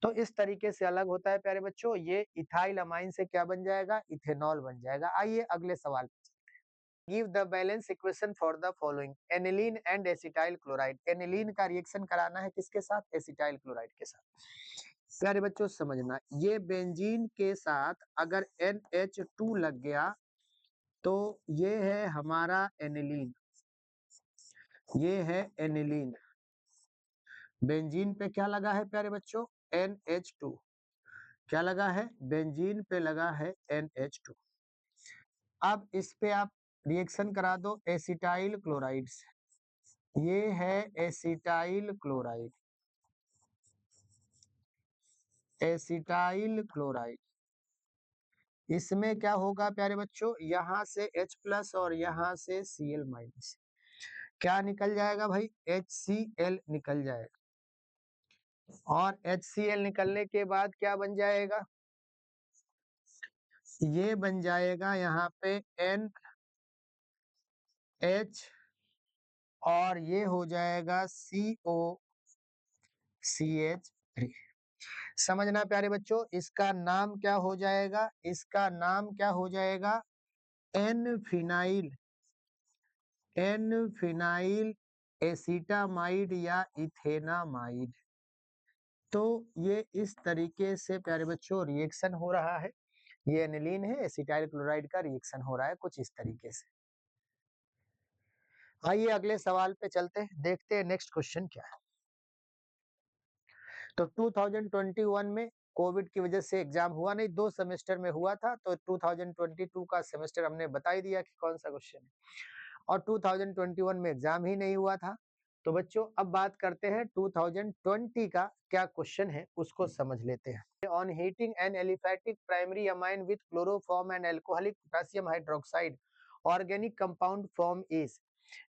S1: तो इस तरीके से अलग होता है प्यारे बच्चों। ये इथाइल अमाइन से क्या बन जाएगा? इथेनॉल बन जाएगा। आइए अगले सवाल पे। Give the balance equation for the following aniline and acetyl chloride. Aniline का रिएक्शन कराना है किसके साथ? एसिटाइल क्लोराइड के साथ। प्यारे बच्चों समझना, ये बेंजीन के साथ अगर NH2 लग गया तो ये है हमारा एनिलीन, ये है एनिलीन। बेंजीन पे क्या लगा है प्यारे बच्चों? NH2। क्या लगा है? बेंजीन पे लगा है NH2। अब इस पे आप रिएक्शन करा दो एसिटाइल क्लोराइड से। ये है एसिटाइल क्लोराइड, एसिटाइल क्लोराइड। इसमें क्या होगा प्यारे बच्चों? यहाँ से H प्लस और यहाँ से Cl माइनस। क्या निकल जाएगा भाई? HCl निकल जाएगा। और HCl निकलने के बाद क्या बन जाएगा? ये बन जाएगा यहाँ पे NH, और ये हो जाएगा COCH3। समझना प्यारे बच्चों, इसका नाम क्या हो जाएगा? इसका नाम क्या हो जाएगा? N phenyl, N phenyl acetamide या इथेनामाइड। तो ये इस तरीके से प्यारे बच्चों रिएक्शन हो रहा है। ये एनिलीन है, एसिटाइल क्लोराइड का रिएक्शन हो रहा है कुछ इस तरीके से। आइए अगले सवाल पे चलते हैं, देखते हैं नेक्स्ट क्वेश्चन क्या है। तो 2021 में कोविड की वजह से एग्जाम हुआ नहीं, 2 सेमेस्टर में हुआ था। तो 2022 का सेमेस्टर हमने बता ही दिया कि कौन सा क्वेश्चन है। और 2021 में एग्जाम ही नहीं हुआ था, तो बच्चों अब बात करते हैं 2020 का क्या क्वेश्चन है उसको समझ लेते हैं। On heating N aliphatic primary amine with chloroform and alcoholic potassium hydroxide organic compound form is.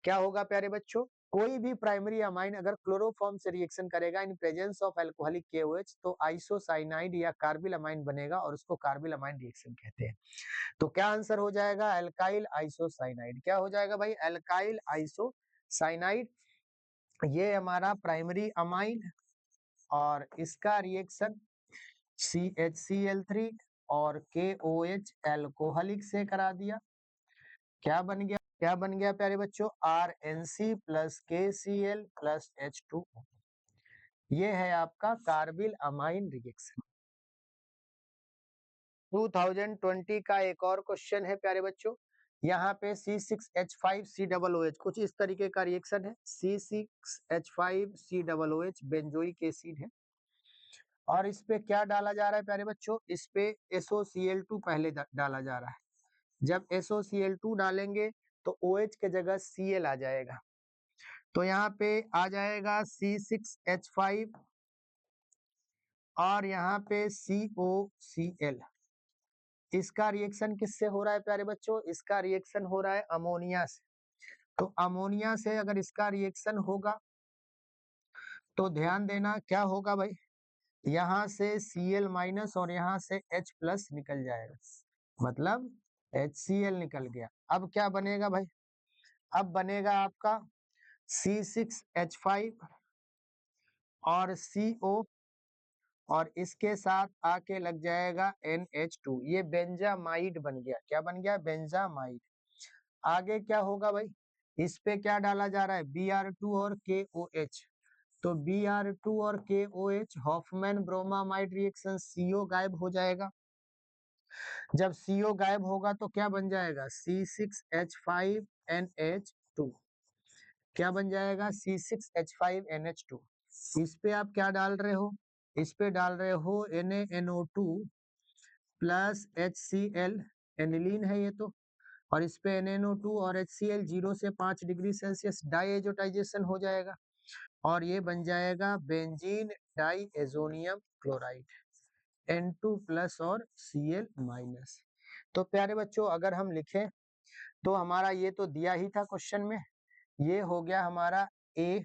S1: क्या होगा प्यारे बच्चों, कोई भी प्राइमरी अमाइन अगर क्लोरोफॉर्म से रिएक्शन करेगा in presence of alcoholic KOH तो आइसोसाइनाइड या कार्बिल अमाइन बनेगा और उसको कार्बिल अमाइन रिएक्शन कहते हैं। तो क्या आंसर हो जाएगा, अल्काइल आइसोसाइनाइड। क्या हो जाएगा भाई, अल्काइल आइसोसाइनाइड। ये हमारा प्राइमरी अमाइन और इसका रिएक्शन CHCl3 और KOH अल्कोहलिक से करा दिया। क्या बन गया, क्या बन गया प्यारे बच्चों, RNC plus KCl plus H2। ये है आपका कार्बिल अमाइन रिएक्शन। 2020 का एक और क्वेश्चन है प्यारे बच्चों, यहाँ पे C6H5COOH कुछ इस तरीके का रिएक्शन है। C6H5COOH बेंजोइक एसिड है और इस पे क्या डाला जा रहा है प्यारे बच्चों, इस पे SOCl2 पहले डाला जा रहा है। जब SOCl2 डालेंगे तो OH के जगह Cl आ जाएगा, तो यहाँ पे आ जाएगा C6H5 और यहाँ पे COCl। इसका रिएक्शन किससे हो रहा है प्यारे बच्चों, इसका रिएक्शन हो रहा है अमोनिया से। तो अमोनिया से अगर इसका रिएक्शन होगा तो ध्यान देना क्या होगा भाई, यहाँ से Cl माइनस और यहाँ से H प्लस निकल जाएगा, मतलब HCl निकल गया। अब क्या बनेगा भाई, अब बनेगा आपका C6H5 और CO और इसके साथ आके लग जाएगा NH2, ये बेंजामाइड बन गया। क्या बन गया, बेंजामाइड। आगे क्या होगा भाई, इस पे क्या डाला जा रहा है, Br2 और KOH। तो Br2 और KOH Hofmann bromamide reaction, CO गायब हो जाएगा। जब CO गायब होगा तो क्या बन जाएगा, C6H5NH2। क्या बन जाएगा, C6H5NH2। इस पे आप क्या डाल रहे हो, इस पे डाल रहे हो NaNO2 प्लस HCl, एनिलीन है ये तो, और इस पे NaNO2 और HCl 0 से 5 डिग्री सेल्सियस डाइएजोटाइजेशन हो जाएगा और ये बन जाएगा benzene diazonium chloride N2 plus और Cl माइनस। तो प्यारे बच्चों अगर हम लिखें तो हमारा ये तो दिया ही था क्वेश्चन में, ये हो गया हमारा A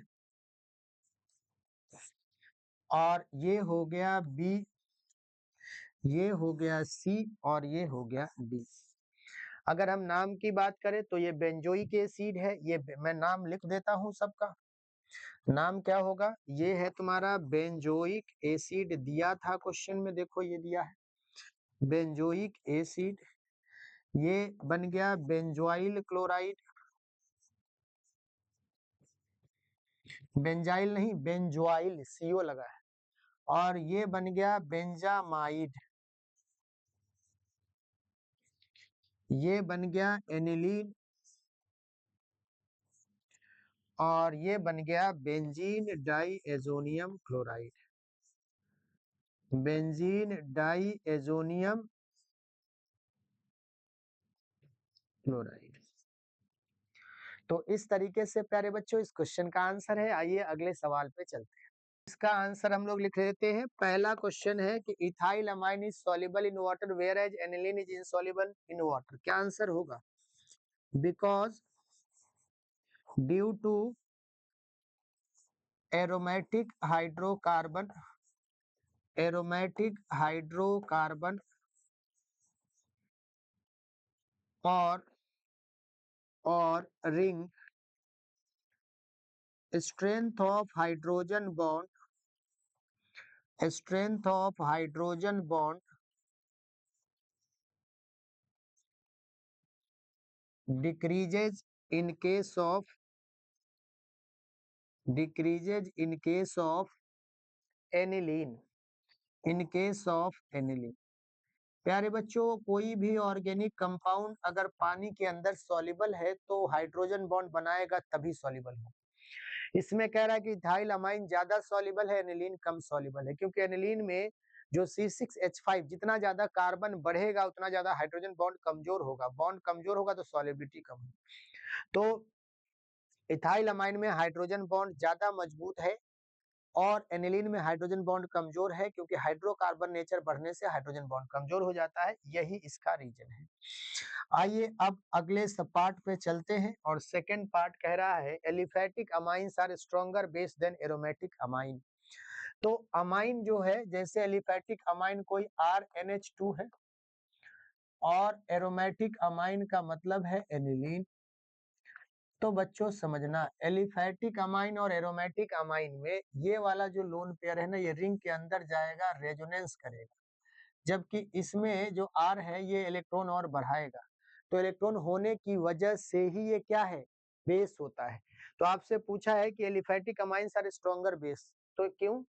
S1: और ये हो गया B, ये हो गया C और ये हो गया D। अगर हम नाम की बात करें तो ये बेंजोइक एसिड है, ये मैं नाम लिख देता हूं सबका। नाम क्या होगा, ये है तुम्हारा बेंजोइक एसिड, दिया था क्वेश्चन में, देखो ये दिया है बेंजोइक एसिड। ये बन गया बेंजोइल क्लोराइड, बेंजाइल नहीं बेंजोइल, CO लगा है, और ये बन गया बेंजामाइड, ये बन गया एनिलीन और ये बन गया benzene diazonium chloride, benzene diazonium chloride. तो इस तरीके से प्यारे बच्चों इस क्वेश्चन का आंसर है। आइए अगले सवाल पे चलते हैं। इसका आंसर हम लोग लिख लेते हैं। पहला क्वेश्चन है कि ethyl amine is soluble in water whereas aniline is insoluble in water. क्या आंसर होगा, because due to aromatic hydrocarbon, aromatic hydrocarbon और ring strength of hydrogen bond, strength of hydrogen bond decreases in case of, decreases in case of aniline, in case of aniline। प्यारे बच्चों कोई भी organic compound अगर पानी के अंदर soluble है तो हाइड्रोजन बॉन्ड बनाएगा तभी सॉल्युबल हो। इसमें कह रहा है कि इथाइल अमाइन ज्यादा सॉल्युबल है, एनिलीन कम सॉल्युबल है, क्योंकि एनिलीन में जो C6H5 जितना ज्यादा कार्बन बढ़ेगा उतना ज्यादा हाइड्रोजन बॉन्ड कमजोर होगा, बॉन्ड कमजोर होगा तो सॉल्युबिलिटी कम होगी। तो इथाइल अमाइन में हाइड्रोजन बॉन्ड ज्यादा मजबूत है और एनिलीन में हाइड्रोजन बॉन्ड कमजोर है, क्योंकि हाइड्रोकार्बन नेचर बढ़ने से हाइड्रोजन बॉन्ड कमजोर हो जाता है, यही इसका रीजन है। आइए अब अगले सब पार्ट पे चलते हैं और सेकंड पार्ट कह रहा है aliphatic amines are stronger base than aromatic amine. तो अमाइन जो है, जैसे एलिफैटिक अमाइन कोई RNH2 है और एरोमेटिक अमाइन का मतलब है एनिलीन। तो बच्चों समझना, एलिफैटिक अमाइन और एरोमेटिक अमाइन में ये वाला जो लोन पेयर है ना, ये रिंग के अंदर जाएगा, रेजोनेंस करेगा, जबकि इसमें जो R है ये इलेक्ट्रॉन और बढ़ाएगा। तो इलेक्ट्रॉन होने की वजह से ही ये क्या है, बेस होता है। तो आपसे पूछा है कि aliphatic amines are stronger base, तो क्यों?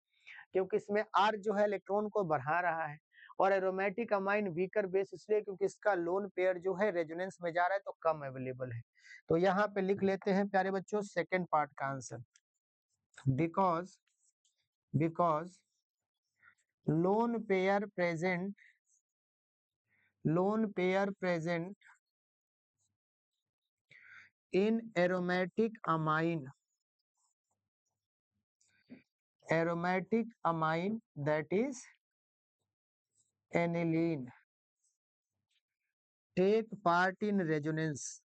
S1: क्योंकि इसमें R जो है इलेक्ट्रॉन को बढ़ा रहा है, और एरोमेटिक अमाइन वीकर बेस इसलिए क्योंकि इसका लोन पेयर जो है रेजोनेंस में जा रहा है, तो कम अवेलेबल है। तो यहाँ पे लिख लेते हैं प्यारे बच्चों सेकंड पार्ट का answer, because lone pair present in aromatic amine that is aniline take part in resonance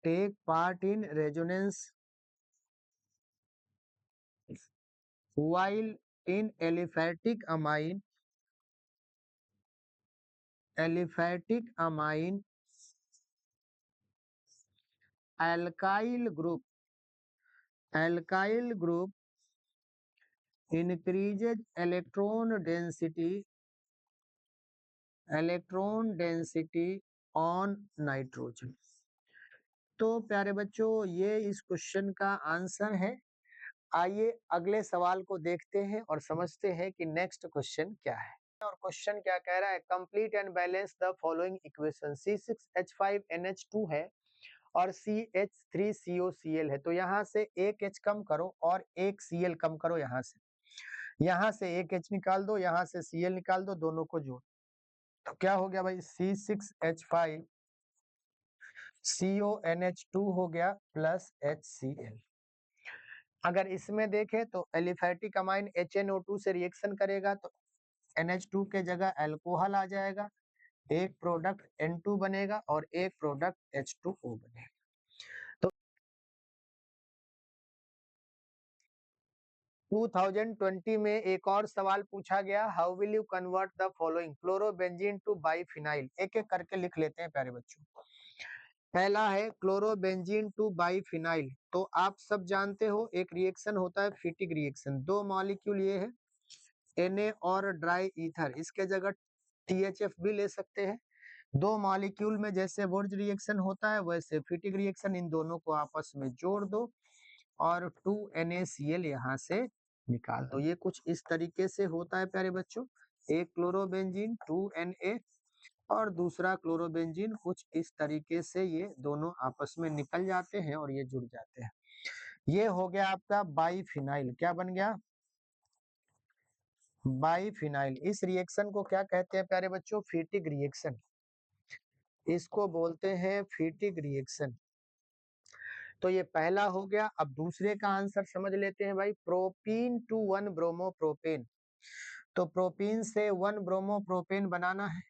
S1: take part in resonance while in aliphatic amine alkyl group increases electron density on nitrogen। तो प्यारे बच्चों ये इस question का answer है। आइए अगले सवाल को देखते हैं और समझते हैं कि नेक्स्ट क्वेश्चन क्या है। और क्वेश्चन क्या कह रहा है, complete and balance the following equation. C6H5NH2 है और CH3COCl है। तो यहाँ से एक H कम करो और एक Cl कम करो, यहाँ से एक H निकाल दो, यहाँ से Cl निकाल दो, दोनों को जोड़। तो क्या हो गया भाई, C6H5CONH2 हो गया प्लस HCl। अगर इसमें देखें तो एलिफैटिक अमाइन HNO2 से रिएक्शन करेगा तो NH2 के जगह अल्कोहल आ जाएगा, एक प्रोडक्ट N2 बनेगा और एक प्रोडक्ट H2O बनेगा। तो 2020 में एक और सवाल पूछा गया, how will you convert the following chlorobenzene to biphenyl. एक एक करके लिख लेते हैं प्यारे बच्चों। पहला है क्लोरोबेंजीन टू बाइफिनाइल। तो आप सब जानते हो एक रिएक्शन होता है फिटिक रिएक्शन, दो मॉलिक्यूल ये है Na और ड्राई ईथर, इसके जगह THF भी ले सकते हैं। दो मॉलिक्यूल में जैसे वुर्ज रिएक्शन होता है वैसे फिटिक रिएक्शन, इन दोनों को आपस में जोड़ दो और 2NaCl यहाँ से निकाल दो। ये कुछ इस तरीके से होता है प्यारे बच्चों, एक क्लोरोबेंजीन 2Na और दूसरा क्लोरोबेंजीन, कुछ इस तरीके से ये दोनों आपस में निकल जाते हैं और ये जुड़ जाते हैं। ये हो गया आपका बाइफिनाइल। क्या बन गया, बाइफिनाइल। इस रिएक्शन को क्या कहते हैं प्यारे बच्चों, फिटिक रिएक्शन, इसको बोलते हैं फिटिक रिएक्शन। तो ये पहला हो गया। अब दूसरे का आंसर समझ लेते हैं भाई, प्रोपीन टू 1 ब्रोमोप्रोपेन। तो प्रोपीन से 1 ब्रोमोप्रोपेन बनाना है,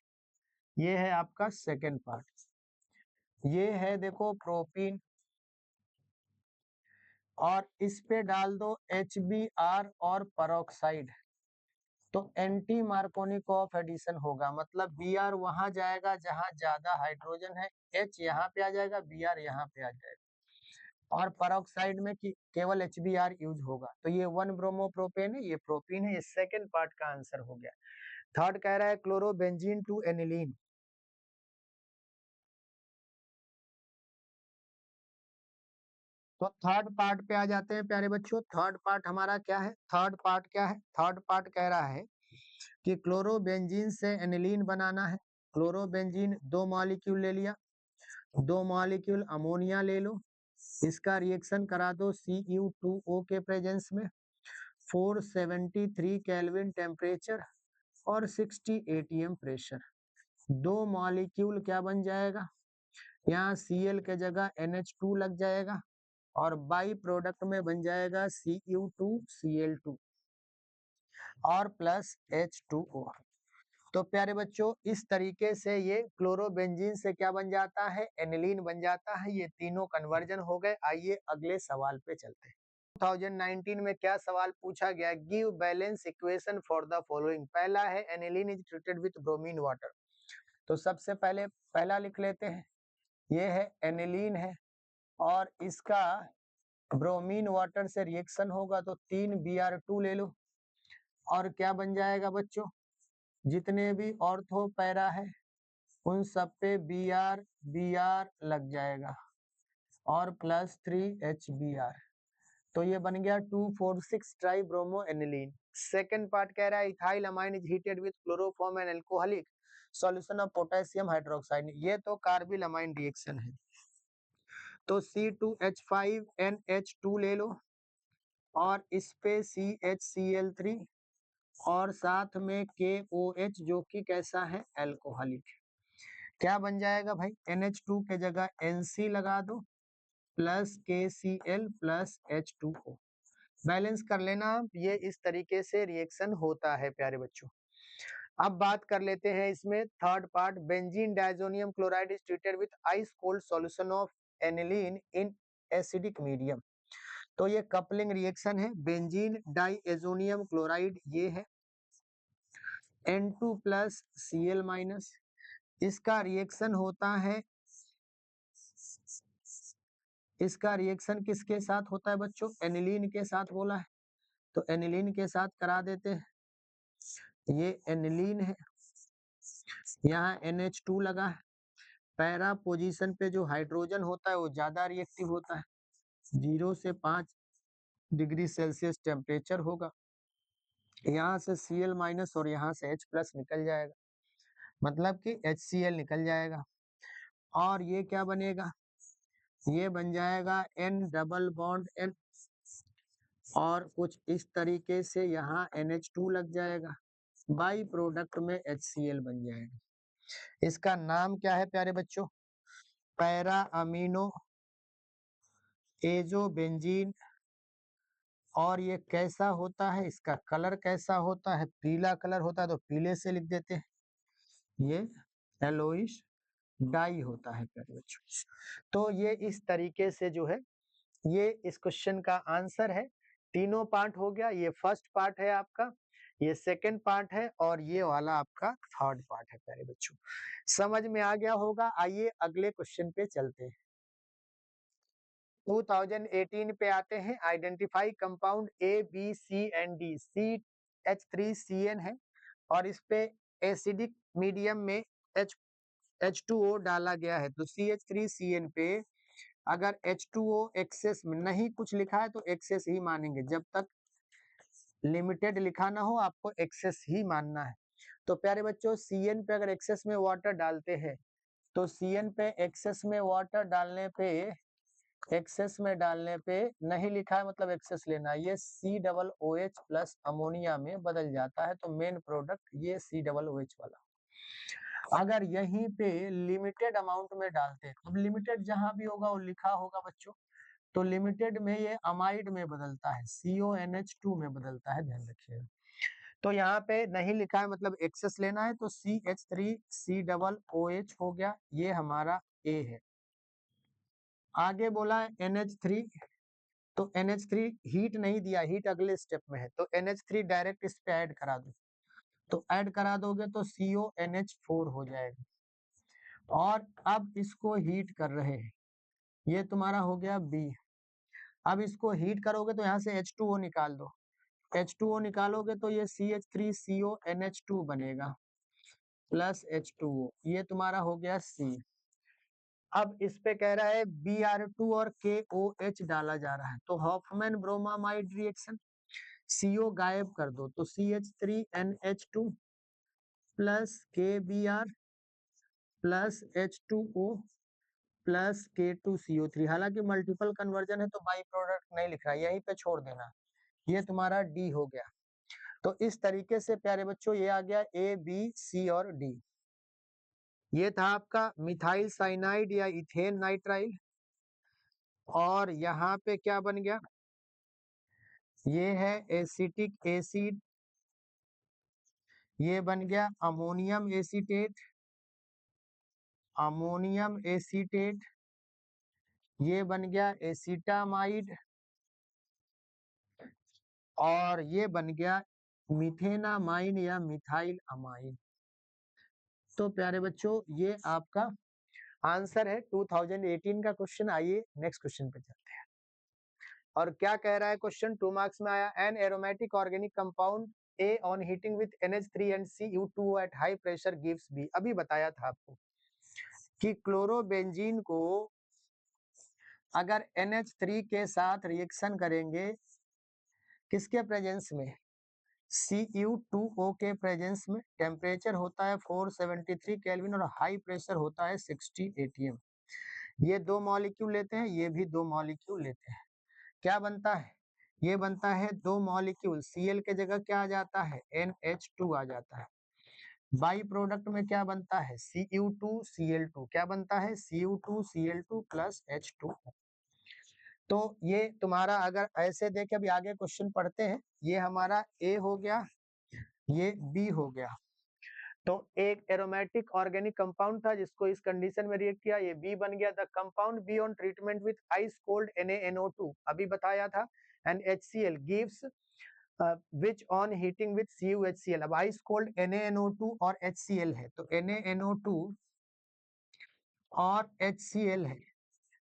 S1: ये है आपका सेकेंड पार्ट। ये है देखो प्रोपीन, और इस पे डाल दो HBr और परऑक्साइड, तो एंटी मार्कोनिकॉफ एडिशन होगा, मतलब Br वहां जाएगा जहां ज्यादा हाइड्रोजन है, H यहाँ पे आ जाएगा, Br यहाँ पे आ जाएगा, और परऑक्साइड में केवल HBr यूज होगा। तो ये 1 ब्रोमोप्रोपेन है, ये प्रोपीन है। ये सेकंड पार्ट का आंसर हो गया। थर्ड कह रहा है क्लोरोबेंजीन टू एनिलीन। तो थर्ड पार्ट पे आ जाते हैं प्यारे बच्चों। थर्ड पार्ट हमारा क्या है, थर्ड पार्ट कह रहा है कि क्लोरोबेंजीन से एनिलीन बनाना है। क्लोरोबेंजीन दो मॉलिक्यूल ले लिया, दो मॉलिक्यूल अमोनिया ले लो, इसका रिएक्शन करा दो Cu2O के प्रेजेंस में, 473 केल्विन टेम्परेचर, और 60 एटीएम प्रेशर। 2 मॉलिक्यूल क्या बन जाएगा, यहाँ Cl के जगह NH2 लग जाएगा और बाई प्रोडक्ट में बन जाएगा Cu2Cl2 और प्लस H2O। तो प्यारे बच्चों इस तरीके से ये क्लोरोबेंजीन से क्या बन जाता है, एनिलीन बन जाता है। ये तीनों कन्वर्जन हो गए। आइए अगले सवाल पे चलते हैं। 2019 में क्या सवाल पूछा गया, give balance equation for the following. पहला है aniline is treated with bromine water. तो सबसे पहले पहला लिख लेते हैं, ये है एनिलीन है और इसका ब्रोमीन वाटर से रिएक्शन होगा तो 3Br2 ले लो और क्या बन जाएगा बच्चों, जितने भी ऑर्थो पैरा है उन सब पे Br लग जाएगा और प्लस 3HBr। तो ये बन गया 2,4,6 try bromo aniline. Second part कह रहा है ethyl amine is heated with chloroform and alcoholic solution of potassium hydroxide. ये तो कार्बिल अमाइन रिएक्शन है। तो C2H5NH2 ले लो और इस पे CHCl3 और साथ में KOH जो कि कैसा है, अल्कोहलिक। क्या बन जाएगा भाई, NH2 के जगह NC लगा दो plus KCl plus H2O। Balance कर लेना। ये इस तरीके से रिएक्शन होता है प्यारे बच्चों। अब बात कर लेते हैं इसमें third part, benzene diazonium chloride is treated with ice cold solution of aniline in acidic medium. तो ये कपलिंग रिएक्शन है। बेंजीन डाइएजोनियम क्लोराइड ये है N2 प्लस Cl माइनस। इसका रिएक्शन होता है, इसका रिएक्शन किसके साथ होता है बच्चों, एनिलीन के साथ बोला है तो एनिलीन के साथ करा देते हैं। ये एनिलीन है, यहाँ NH2 लगा है। पैरा पोजीशन पे जो हाइड्रोजन होता है वो ज्यादा रिएक्टिव होता है, 0 से 5 डिग्री सेल्सियस टेम्परेचर होगा। यहाँ से Cl माइनस और यहाँ से H प्लस निकल जाएगा, मतलब कि HCl निकल जाएगा और ये क्या बनेगा, ये बन जाएगा N डबल बॉन्ड N और कुछ इस तरीके से यहाँ NH2 लग जाएगा, बाई प्रोडक्ट में HCl बन जाएगा। इसका नाम क्या है प्यारे बच्चों, पैरा अमीनो एजोबेंजीन। और ये कैसा होता है, इसका कलर कैसा होता है, पीला कलर होता है तो पीले से लिख देते हैं, ये येलोइश डाई होता है प्यारे बच्चों। तो ये इस तरीके से जो है ये इस क्वेश्चन का आंसर है। तीनों पार्ट हो गया, ये फर्स्ट पार्ट है आपका, ये सेकंड पार्ट है और ये वाला आपका थर्ड पार्ट है प्यारे बच्चों। समझ में आ गया होगा। आइए अगले क्वेश्चन पे चलते हैं। 2018 पे आते हैं, आइडेंटिफाई कंपाउंड ABCND। CH3CN है और इस पे एसिडिक मीडियम में H2O डाला गया है। तो CH3CN पे अगर H2O एक्सेस में नहीं कुछ लिखा है तो एक्सेस ही मानेंगे, जब तक लिमिटेड लिखा ना हो आपको एक्सेस ही मानना है। तो प्यारे बच्चों CN पे अगर एक्सेस में वाटर डालते हैं तो CN पे एक्सेस में वाटर डालने पे, एक्सेस में डालने पे नहीं लिखा है मतलब एक्सेस लेना, ये COOH प्लस अमोनिया में बदल जाता है। तो मेन प्रोडक्ट ये COOH वाला। अगर यहीं पे लिमिटेड अमाउंट में डालते हैं, अब लिमिटेड जहां भी होगा वो लिखा होगा बच्चों, तो लिमिटेड में ये अमाइड में बदलता है, CONH2 में बदलता है, ध्यान रखिएगा। तो यहाँ पे नहीं लिखा है मतलब एक्सेस लेना है, तो CH3COOH हो गया, ये हमारा A है। आगे बोला है NH3, तो NH3 हीट नहीं दिया, हीट अगले स्टेप में है, तो NH3 डायरेक्ट इस पे ऐड करा दो, तो ऐड करा दोगे तो CONH4 हो जाएगा और अब इसको हीट कर रहे हैं, ये तुम्हारा हो गया B। अब इसको हीट करोगे तो यहाँ से H2O निकाल दो, H2O निकालोगे तो ये CH3CONH2 बनेगा प्लस H2O, ये तुम्हारा हो गया C। अब इस पे कह रहा है Br2 और KOH डाला जा रहा है, तो हॉफमैन ब्रोमामाइड रिएक्शन, CO गायब कर दो तो CH3NH2 plus KBr plus H2O plus K2CO3। हालांकि मल्टीपल कन्वर्जन है तो बाई प्रोडक्ट नहीं लिख रहा है, यहीं पे छोड़ देना, ये तुम्हारा D हो गया। तो इस तरीके से प्यारे बच्चों ये आ गया ए, बी, सी और डी। ये था आपका मिथाइल साइनाइड या इथेन नाइट्राइल। और यहाँ पे क्या बन गया, ये है एसिटिक एसिड, ये बन गया अमोनियम एसीटेट, अमोनियम एसीटेट, ये बन गया एसिटामाइड, और ये बन गया मिथेनामाइन या मिथाइल अमाइन। तो प्यारे बच्चों ये आपका आंसर है 2018 का क्वेश्चन। आइए नेक्स्ट क्वेश्चन पे चलते हैं। और क्या कह रहा है क्वेश्चन, 2 मार्क्स में आया। An aromatic organic compound A on heating with NH3 and CU2 at high pressure gives B. अभी बताया था आपको कि क्लोरोबेंजीन को अगर NH3 के साथ रिएक्शन करेंगे, किसके प्रेजेंस में, CU2O के प्रेजेंस में, टेम्परेचर होता है 473 केल्विन और हाई प्रेशर होता है 60 ATM। ये दो मॉलिक्यूल लेते हैं, ये भी दो मॉलिक्यूल लेते हैं, क्या बनता है, ये बनता है दो मॉलिक्यूल, Cl के जगह क्या आ जाता है, NH2 आ जाता है। बाई प्रोडक्ट में क्या बनता है, Cu2Cl2, क्या बनता है, Cu2Cl2 प्लस H2। तो ये तुम्हारा अगर ऐसे देखे, अभी आगे क्वेश्चन पढ़ते हैं, ये हमारा A हो गया, ये B हो गया। तो एक एरोमेटिक ऑर्गेनिक कंपाउंड था जिसको इस कंडीशन में रिएक्ट किया, ये बी बन गया। The compound be on treatment with ice cold NaNO2, अभी बताया था, and HCl gives which on heating with CuHCl। अब आइस कोल्ड NaNO2 और HCl है, तो NaNO2 और HCl है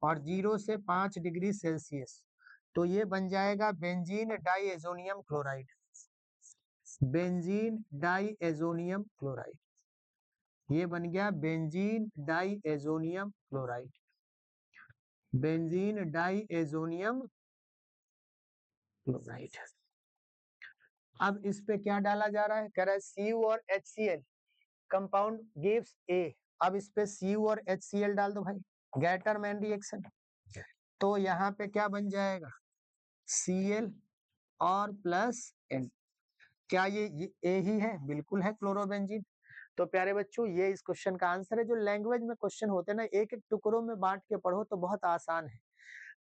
S1: और 0 से 5 डिग्री सेल्सियस, तो ये बन जाएगा benzene diazonium chloride, benzene diazonium chloride, ये बन गया benzene diazonium chloride, benzene diazonium chloride. अब इस पे क्या डाला जा रहा है, कह रहा है Cu और HCl कंपाउंड गिव्स A। अब इस पे Cu और HCl डाल दो भाई, गैटरमैन रिएक्शन। तो यहाँ पे क्या बन जाएगा, Cl और प्लस N। क्या ये A ही है, बिल्कुल है, क्लोरोबेंजीन। तो प्यारे बच्चों ये इस क्वेश्चन का आंसर है। जो लैंग्वेज में क्वेश्चन होते हैं ना, एक एक टुकड़ों में बांट के पढ़ो तो बहुत आसान है,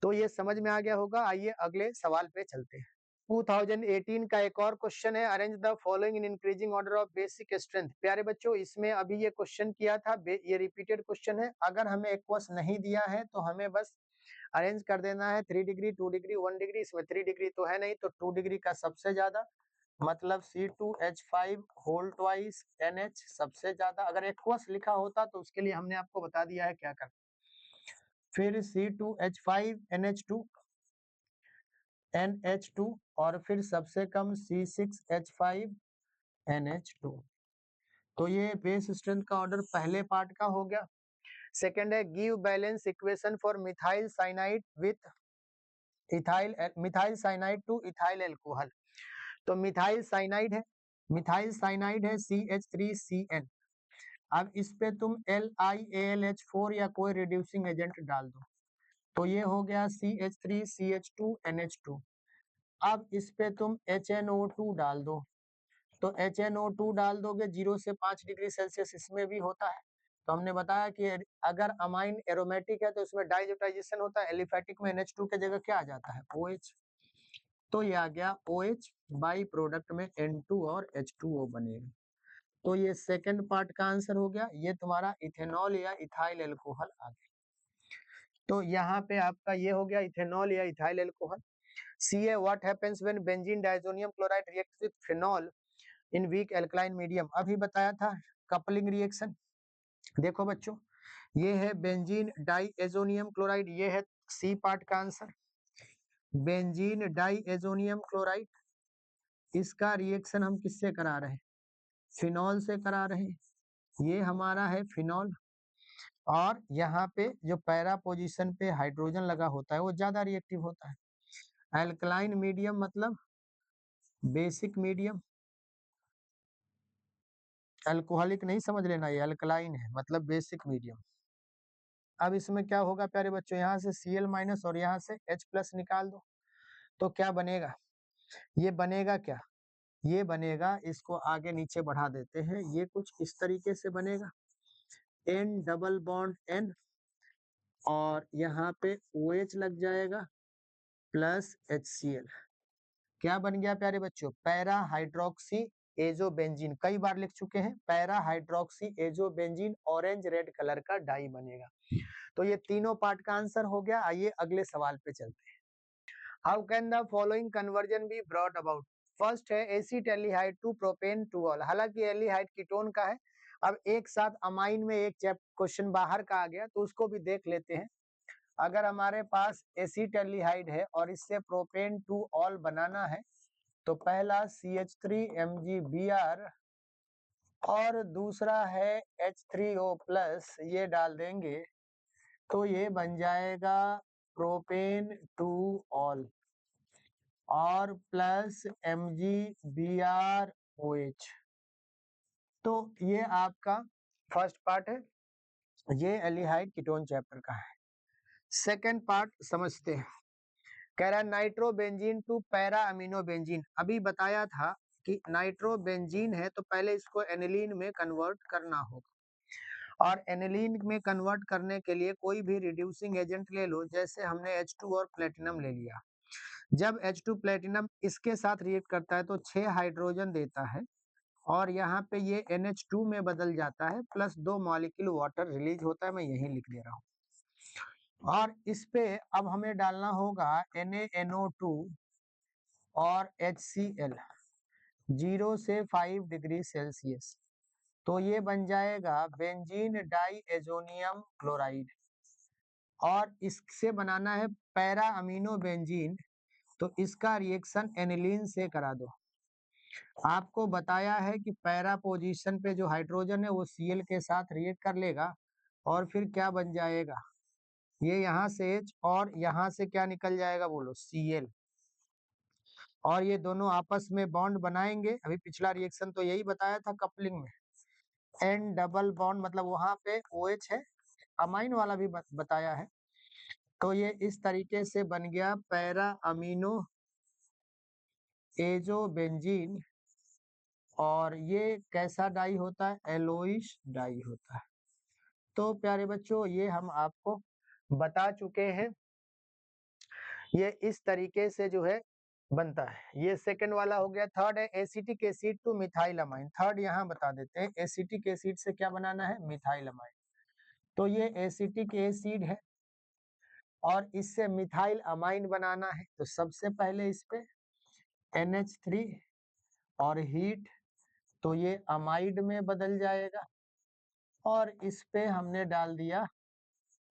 S1: तो ये समझ में आ गया होगा। आइए अगले सवाल पे चलते हैं। 2018 का एक और क्वेश्चन है, arrange the following in increasing order of basic strength. प्यारे बच्चों इसमें अभी ये क्वेश्चन किया था, ये रिपीटेड क्वेश्चन है। अगर हमें एक्वस नहीं दिया है तो हमें बस अरेंज कर देना है, 3 डिग्री, 2 डिग्री, 1 डिग्री। इसमें 3 डिग्री तो है नहीं, तो 2 डिग्री का सबसे ज्यादा, मतलब C2H5 होल ट्वाइस NH सबसे ज्यादा। अगर एक्वस लिखा होता तो उसके लिए हमने आपको बता दिया है क्या करना। फिर C2H5 NH2 NH2 और फिर सबसे कम C6H5 NH2। तो ये बेस स्ट्रेंथ का ऑर्डर पहले पार्ट का हो गया। सेकंड है, give balance equation for methyl cyanide with methyl cyanide two ethyl alcohol. तो मिथाइल साइनाइड है, मिथाइल साइनाइड है CH3CN। अब इस पे तुम LiAlH4 या कोई रिड्यूसिंग एजेंट डाल दो, तो ये हो गया CH3CH2NH2। अब इस पे तुम HNO2 डाल दो, तो HNO2 डाल दोगे, 0 से 5 डिग्री सेल्सियस इसमें भी होता है। तो हमने बताया कि अगर अमाइन एरोमेटिक है तो इसमें डाइजोटाइजेशन होता है, एलिफेटिक में NH2 के जगह क्या आ जाता है, OH। तो ये आ गया OH, बाई प्रोडक्ट में N2 और H2O बनेगा। तो ये सेकंड पार्ट का आंसर हो गया। ये तुम्हारा इथेनॉल या इथाइल एल्कोहल आ गया। तो यहाँ पे आपका ये हो गया इथेनॉल या ethyl alcohol. CA what happens when benzene diazonium chloride reacts with phenol in weak alkaline medium. अभी बताया था कपलिंग रिएक्शन। देखो बच्चों, ये है बेंजीन डाइएजोनियम क्लोराइड, ये है सी पार्ट का आंसर, बेंजीन डाइएजोनियम क्लोराइड। इसका रिएक्शन हम किससे करा रहे हैं, फिनॉल से करा रहे हैं। ये हमारा है फिनॉल, और यहाँ पे जो पैरा पोजीशन पे हाइड्रोजन लगा होता है वो ज्यादा रिएक्टिव होता है। एल्कलाइन मीडियम मतलब बेसिक मीडियम, अल्कोहलिक नहीं समझ लेना, ये अल्कलाइन है मतलब बेसिक मीडियम। अब इसमें क्या होगा प्यारे बच्चों, यहाँ से Cl माइनस और यहाँ से H प्लस निकाल दो, तो क्या बनेगा, ये बनेगा क्या, ये बनेगा, इसको आगे नीचे बढ़ा देते हैं, ये कुछ इस तरीके से बनेगा, N डबल बॉन्ड N और यहाँ पे OH लग जाएगा प्लस HCl। क्या बन गया प्यारे बच्चों? पैरा हाइड्रोक्सी एजोबेंजीन, कई बार लिख चुके हैं, para hydroxy azobenzene orange red colour का डाई बनेगा। तो ये तीनों पार्ट का आंसर हो गया। आइए अगले सवाल पे चलते हैं। How can the following conversion be brought about? First है acetaldehyde to propane two ol, हालांकि एल्डिहाइड कीटोन का है। अब एक साथ अमाइन में एक क्वेश्चन बाहर का आ गया, तो उसको भी देख लेते हैं। अगर हमारे पास एसीटैल्डिहाइड है और इससे प्रोपेन टू ऑल बनाना है, तो पहला CH3MgBr और दूसरा है H3O+, ये डाल देंगे तो ये बन जाएगा प्रोपेन टू ऑल और प्लस MgBrOH। तो ये आपका फर्स्ट पार्ट है, ये एल्डिहाइड कीटोन चैप्टर का है। सेकंड पार्ट समझते हैं। कह रहा है nitrobenzene to para amino benzene. अभी बताया था कि नाइट्रोबेंजीन है तो पहले इसको एनिलीन में कन्वर्ट करना होगा, और एनिलीन में कन्वर्ट करने के लिए कोई भी रिड्यूसिंग एजेंट ले लो, जैसे हमने H2 और प्लेटिनम ले लिया। जब H2 प्लेटिनम इसके साथ रिएक्ट करता है तो 6 हाइड्रोजन देता है और यहाँ पे ये NH2 में बदल जाता है, प्लस 2 मॉलिक्यूल वाटर रिलीज होता है, मैं यही लिख दे रहा हूँ। और इस पे अब हमें डालना होगा NaNO2 और HCl 0 से 5 डिग्री सेल्सियस, तो ये बन जाएगा बेंजीन डाई एजोनियम क्लोराइड। और इससे बनाना है पैरा अमीनो बेंजीन, तो इसका रिएक्शन एनिलीन से करा दो। आपको बताया है कि पैरा पोजीशन पे जो हाइड्रोजन है वो Cl के साथ रिएक्ट कर लेगा और फिर क्या बन जाएगा, ये यहाँ से H और यहाँ से क्या निकल जाएगा बोलो, Cl, और ये दोनों आपस में बॉन्ड बनाएंगे। अभी पिछला रिएक्शन तो यही बताया था कपलिंग में, N डबल बॉन्ड मतलब वहां पे OH है, अमाइन वाला भी बताया है। तो ये इस तरीके से बन गया पैरा अमीनो एजोबेंजीन, और ये कैसा डाई होता है, एलोइश डाई होता है। तो प्यारे बच्चों ये हम आपको बता चुके हैं, ये इस तरीके से जो है बनता है। ये सेकंड वाला हो गया। थर्ड है acetic acid two methyl amine. Third यहाँ बता देते हैं, एसिटिक एसिड से क्या बनाना है, मिथाइल अमाइन। तो ये एसिटिक एसिड है और इससे मिथाइल अमाइन बनाना है, तो सबसे पहले इस पे NH3 और हीट, तो ये अमाइड में बदल जाएगा, और इस पे हमने डाल दिया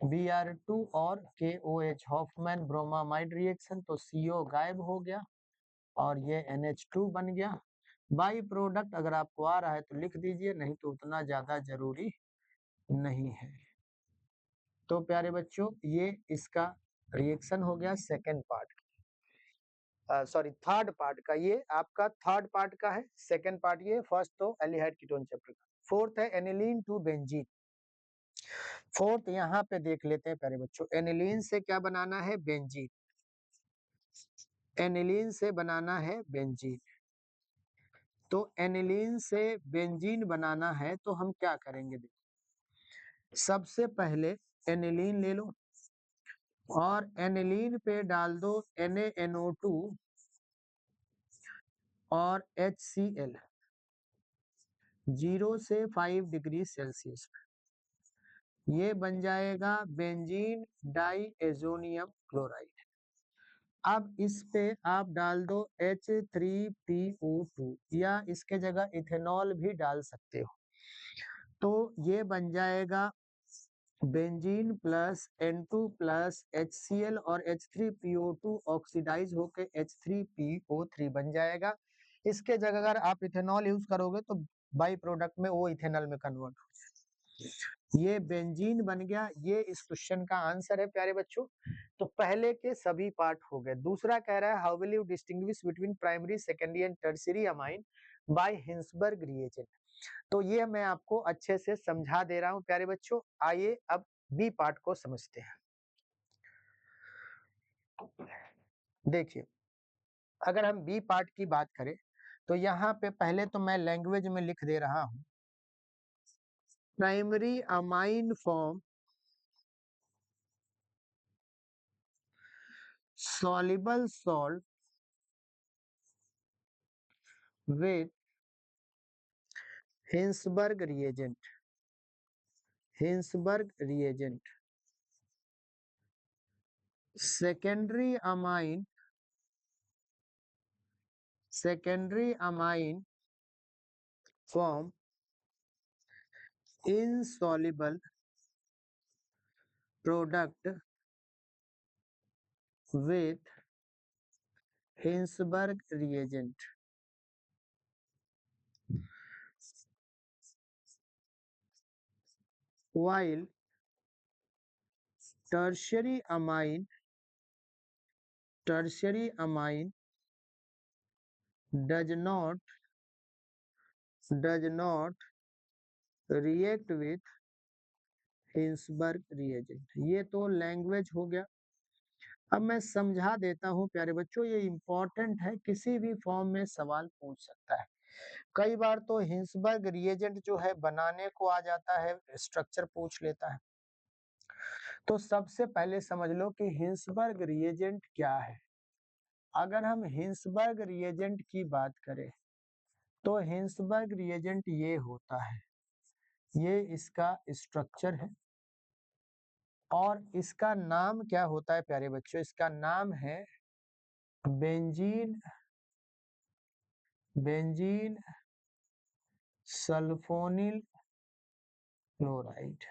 S1: Br2 और KOH, हॉफमैन ब्रोमामाइड रिएक्शन, तो CO गायब हो गया और ये NH2 बन गया। बाई प्रोडक्ट अगर आपको आ रहा है तो लिख दीजिए, नहीं तो उतना ज्यादा जरूरी नहीं है। तो प्यारे बच्चों ये इसका रिएक्शन हो गया second part, sorry third part का। ये आपका थर्ड पार्ट का है, सेकेंड पार्ट ये, फर्स्ट तो एल्डिहाइड कीटोन चैप्टर का। फोर्थ है एनिलीन टू बेंजीन। फोर्थ यहाँ पे देख लेते हैं प्यारे बच्चों, एनिलीन से क्या बनाना है, बेंजीन। एनिलीन से बनाना है बेंजीन। तो एनिलीन से बेंजीन बनाना है तो हम क्या करेंगे, देखो सबसे पहले एनिलीन ले लो और एनिलीन पे डाल दो NaNO2 और HCl 0 से 5 डिग्री सेल्सियस, ये बन जाएगा बेंजीन डाई एजोनियम क्लोराइड। अब इस पे आप डाल दो H3PO2 या इसके जगह इथेनॉल भी डाल सकते हो, तो ये बन जाएगा benzene plus N2 plus HCl और H3PO2 ऑक्सीडाइज होके H3PO3 बन जाएगा। इसके जगह अगर आप इथेनॉल यूज करोगे तो बाई प्रोडक्ट में वो इथेनॉल में कन्वर्ट हो जाएगा। ये बेंजीन बन गया। ये इस क्वेश्चन का आंसर है प्यारे बच्चों। तो पहले के सभी पार्ट हो गए। दूसरा कह रहा है how will you distinguish between primary secondary and tertiary amine by Hinsberg reagent. तो ये मैं आपको अच्छे से समझा दे रहा हूं प्यारे बच्चों। आइए अब बी पार्ट को समझते हैं। देखिए अगर हम बी पार्ट की बात करें तो यहाँ पे पहले तो मैं लैंग्वेज में लिख दे रहा हूँ, primary amine form soluble salt with Hinsberg reagent. Hinsberg reagent. Secondary amine form insoluble product with Hinsberg reagent. While tertiary amine does not react with Hinsberg reagent. ये तो लैंग्वेज हो गया। अब मैं समझा देता हूँ प्यारे बच्चों, ये इंपॉर्टेंट है, किसी भी फॉर्म में सवाल पूछ सकता है। कई बार तो हिंसबर्ग रिएजेंट जो है बनाने को आ जाता है, स्ट्रक्चर पूछ लेता है। तो सबसे पहले समझ लो कि हिंसबर्ग रिएजेंट क्या है। अगर हम हिंसबर्ग रिएजेंट की बात करें तो हिंसबर्ग रिएजेंट ये होता है, ये इसका स्ट्रक्चर है और इसका नाम क्या होता है प्यारे बच्चों, इसका नाम है बेंजीन सल्फोनिल क्लोराइड।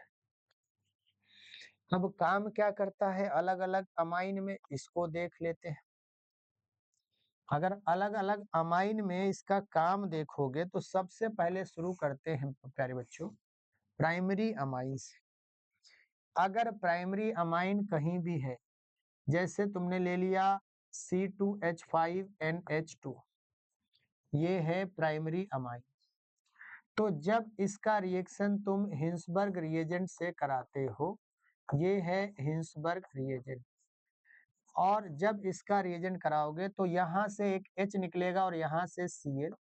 S1: अब काम क्या करता है अलग अलग अमाइन में, इसको देख लेते हैं। अगर अलग अलग अमाइन में इसका काम देखोगे तो सबसे पहले शुरू करते हैं प्यारे बच्चों प्राइमरी अमाइन से। अगर प्राइमरी अमाइन कहीं भी है, जैसे तुमने ले लिया C2H5NH2, ये है प्राइमरी अमाइन। तो जब इसका रिएक्शन तुम हिंसबर्ग रिएजेंट से कराते हो, ये है हिंसबर्ग रिएजेंट, और जब इसका रिएजेंट कराओगे तो यहाँ से एक H निकलेगा और यहाँ से Cl,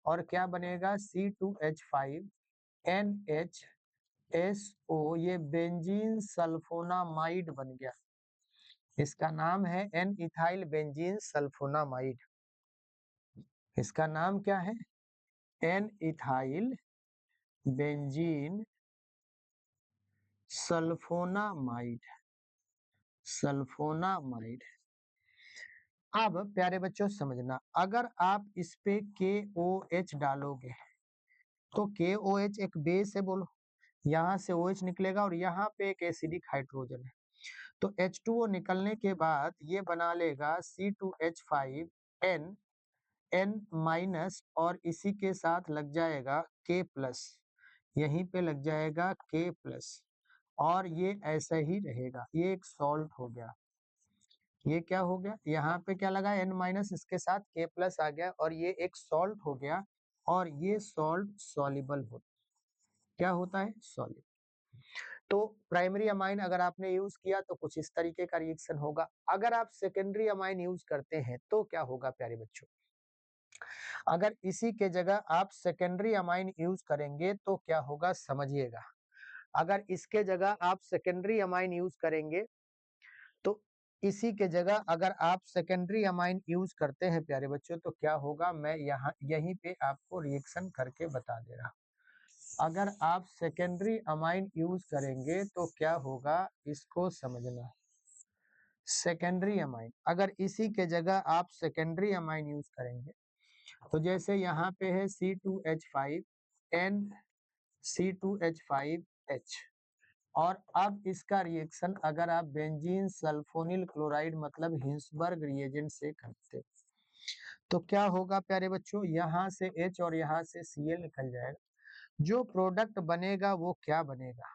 S1: और क्या बनेगा C2H5NHSO, ये बेंजीन सल्फोनामाइड बन गया। इसका नाम है एन इथाइल बेंजीन सल्फोनामाइड। इसका नाम क्या है? N ethyl benzene sulphonamide. अब प्यारे बच्चों समझना, अगर आप इस पे KOH डालोगे तो KOH एक बेस है, बोलो, यहाँ से OH निकलेगा और यहाँ पे एक एसिडिक हाइड्रोजन है, तो H2O निकलने के बाद ये बना लेगा C2H5N N- और इसी के साथ लग जाएगा K+, यहीं पे लग जाएगा K+, और ये ऐसा ही रहेगा, ये एक सॉल्ट हो गया। ये क्या हो गया, यहाँ पे क्या लगा N-, इसके साथ K+ आ गया और ये एक सॉल्ट हो गया, और ये सॉल्ट सॉल्युबल होता है। क्या होता है? सॉल्युबल। तो प्राइमरी अमाइन अगर आपने यूज किया तो कुछ इस तरीके का रिएक्शन होगा। अगर आप सेकेंडरी अमाइन यूज करते हैं तो क्या होगा प्यारे बच्चों, अगर इसी के जगह आप सेकेंडरी अमाइन यूज करेंगे तो क्या होगा समझिएगा। अगर इसके जगह आप सेकेंडरी अमाइन यूज करेंगे तो इसी के जगह अगर आप सेकेंडरी अमाइन यूज करते हैं प्यारे बच्चों तो क्या होगा, मैं यहाँ यहीं पे आपको रिएक्शन करके बता दे रहा। अगर आप सेकेंडरी अमाइन यूज करेंगे तो क्या होगा, इसको समझना। सेकेंडरी अमाइन, अगर इसी के जगह आप सेकेंडरी अमाइन यूज करेंगे तो जैसे यहाँ पे है C2H5N C2H5H, और अब इसका रिएक्शन अगर आप बेंजीन सल्फोनिल क्लोराइड मतलब हिंसबर्ग रिएजेंट से करते तो क्या होगा प्यारे बच्चों, यहाँ से H और यहाँ से Cl निकल जाएगा। जो प्रोडक्ट बनेगा वो क्या बनेगा,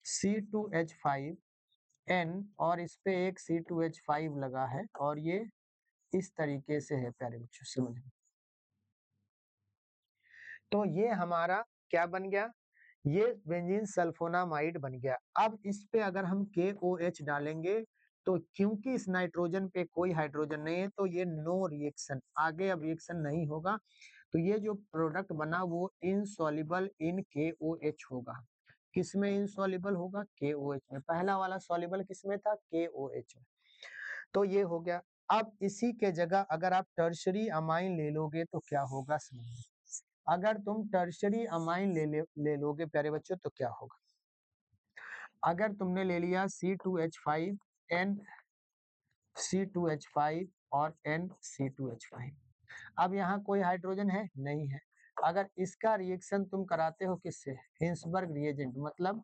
S1: C2H5N, और इस पे एक C2H5 लगा है, और ये इस तरीके से है प्यारे बच्चों, समझ। तो ये हमारा क्या बन गया, ये बेंजीन सल्फोनामाइड बन गया। अब इस पे अगर हम KOH डालेंगे तो क्योंकि इस नाइट्रोजन पे कोई हाइड्रोजन नहीं है तो ये नो रिएक्शन, आगे अब रिएक्शन नहीं होगा, तो ये जो प्रोडक्ट बना वो इनसॉल्युबल इन KOH होगा। किसमें इनसॉल्युबल होगा? KOH में। पहला वाला सॉल्युबल किसमें था? KOH में। तो ये हो गया। अब इसी के जगह अगर आप टर्शरी अमाइन ले लोगे तो क्या होगा समझिए। अगर तुम टर्शरी अमाइन ले लोगे प्यारे बच्चों तो क्या होगा? अगर तुमने ले लिया C2H5 N C2H5 और NC2H5, अब यहाँ कोई हाइड्रोजन है? नहीं है। अगर इसका रिएक्शन तुम कराते हो किससे? हिंसबर्ग रिएजेंट, मतलब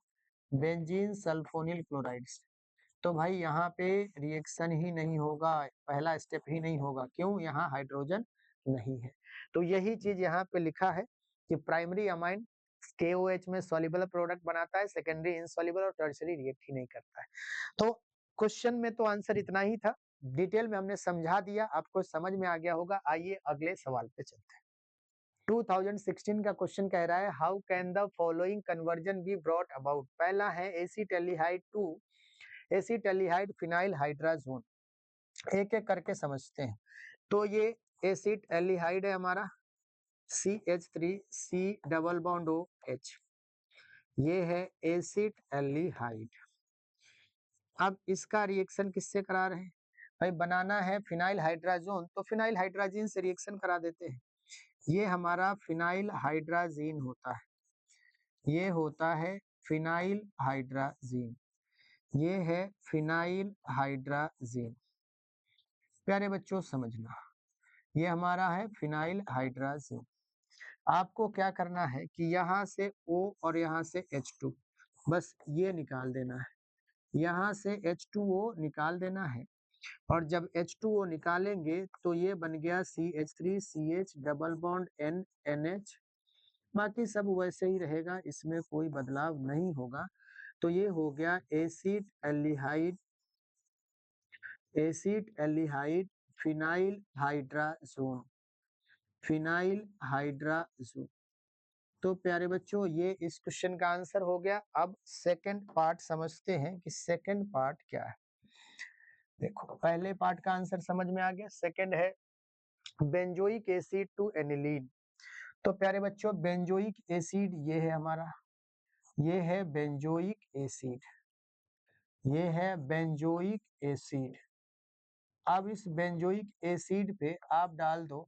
S1: बेंजीन सल्फोनिल क्लोराइड से, तो भाई यहाँ पे रिएक्शन ही नहीं होगा, पहला स्टेप ही नहीं होगा। क्यों? यहाँ हाइड्रोजन नहीं है। तो यही चीज यहाँ पे लिखा है कि प्राइमरी अमाइन KOH में सॉल्युबल प्रोडक्ट बनाता है, सेकेंडरी इनसॉल्युबल और टर्शियरी रिएक्ट ही नहीं करता है। तो क्वेश्चन में तो आंसर इतना ही था, डिटेल में हमने समझा दिया, आपको समझ में आ गया होगा। आइए अगले सवाल पे चलते हैं। 2016 का क्वेश्चन कह रहा है how can the following conversion be brought about. पहला है acetaldehyde to acetaldehyde phenyl hydrazone. एक एक करके समझते हैं। तो ये एसिड एल्डिहाइड है हमारा CH3C डबल बॉन्ड OH, ये है एसिड एल्डिहाइड। अब इसका रिएक्शन किससे करा रहे हैं? भाई बनाना है फिनाइल हाइड्राजोन, तो फिनाइल हाइड्राजीन से रिएक्शन करा देते हैं। ये हमारा फिनाइल हाइड्राजीन होता है, ये होता है फिनाइल हाइड्राजीन, ये है फिनाइल हाइड्राजीन। प्यारे बच्चों समझना, ये हमारा है फिनाइल हाइड्राजीन। आपको क्या करना है कि यहाँ से O और यहाँ से H2, बस ये निकाल देना है, यहाँ से H2O निकाल देना है। और जब H2O निकालेंगे तो ये बन गया CH3CH डबल बॉन्ड NH, बाकी सब वैसे ही रहेगा, इसमें कोई बदलाव नहीं होगा। तो ये हो गया acid aldehyde, acid aldehyde phenyl hydrazone, phenyl hydrazone. तो प्यारे बच्चों ये इस क्वेश्चन का आंसर हो गया। अब सेकंड पार्ट समझते हैं कि सेकंड पार्ट क्या है। देखो पहले पार्ट का आंसर समझ में आ गया, सेकंड है बेंजोइक एसिड टू एनिलीन। तो प्यारे बच्चों बेंजोइक एसिड ये है हमारा, ये है बेंजोइक एसिड, ये है बेंजोइक एसिड। अब इस बेंजोइक एसिड पे आप डाल दो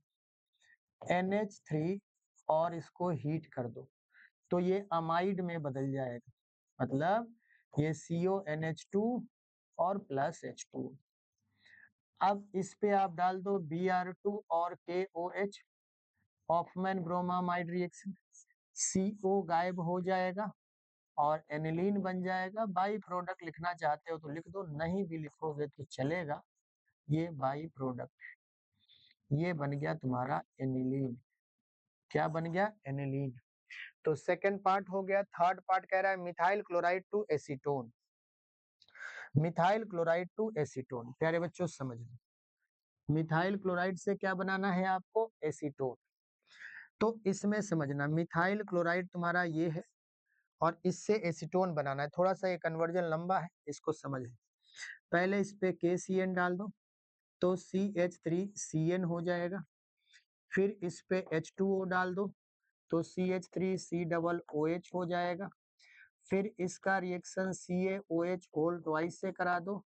S1: NH3 और इसको हीट कर दो, तो ये अमाइड में बदल जाएगा, मतलब ये CONH2 और प्लस H2। अब इस पे आप डाल दो Br2 और KOH, Hoffman bromamide reaction, CO गायब हो जाएगा और एनिलीन बन जाएगा। बाई प्रोडक्ट लिखना चाहते हो तो लिख दो, नहीं भी लिखोगे तो चलेगा। ये बाई प्रोडक्ट, ये बन गया तुम्हारा एनिलीन। क्या बन गया? एनिलीन। तो सेकंड पार्ट हो गया। थर्ड पार्ट कह रहा है methyl chloride to acetone, methyl chloride to acetone. प्यारे बच्चों समझ लो, मिथाइल क्लोराइड से क्या बनाना है आपको? एसीटोन। तो इसमें समझना मिथाइल क्लोराइड तुम्हारा ये है और इससे एसीटोन बनाना है। थोड़ा सा ये कन्वर्जन लंबा है, इसको समझ। पहले इस पे KCN डाल दो तो CH3CN हो जाएगा, फिर इस पे H2O डाल दो तो CH3C डबल OH हो जाएगा, फिर इसका रिएक्शन CaOH होल ट्वाइस से करा दो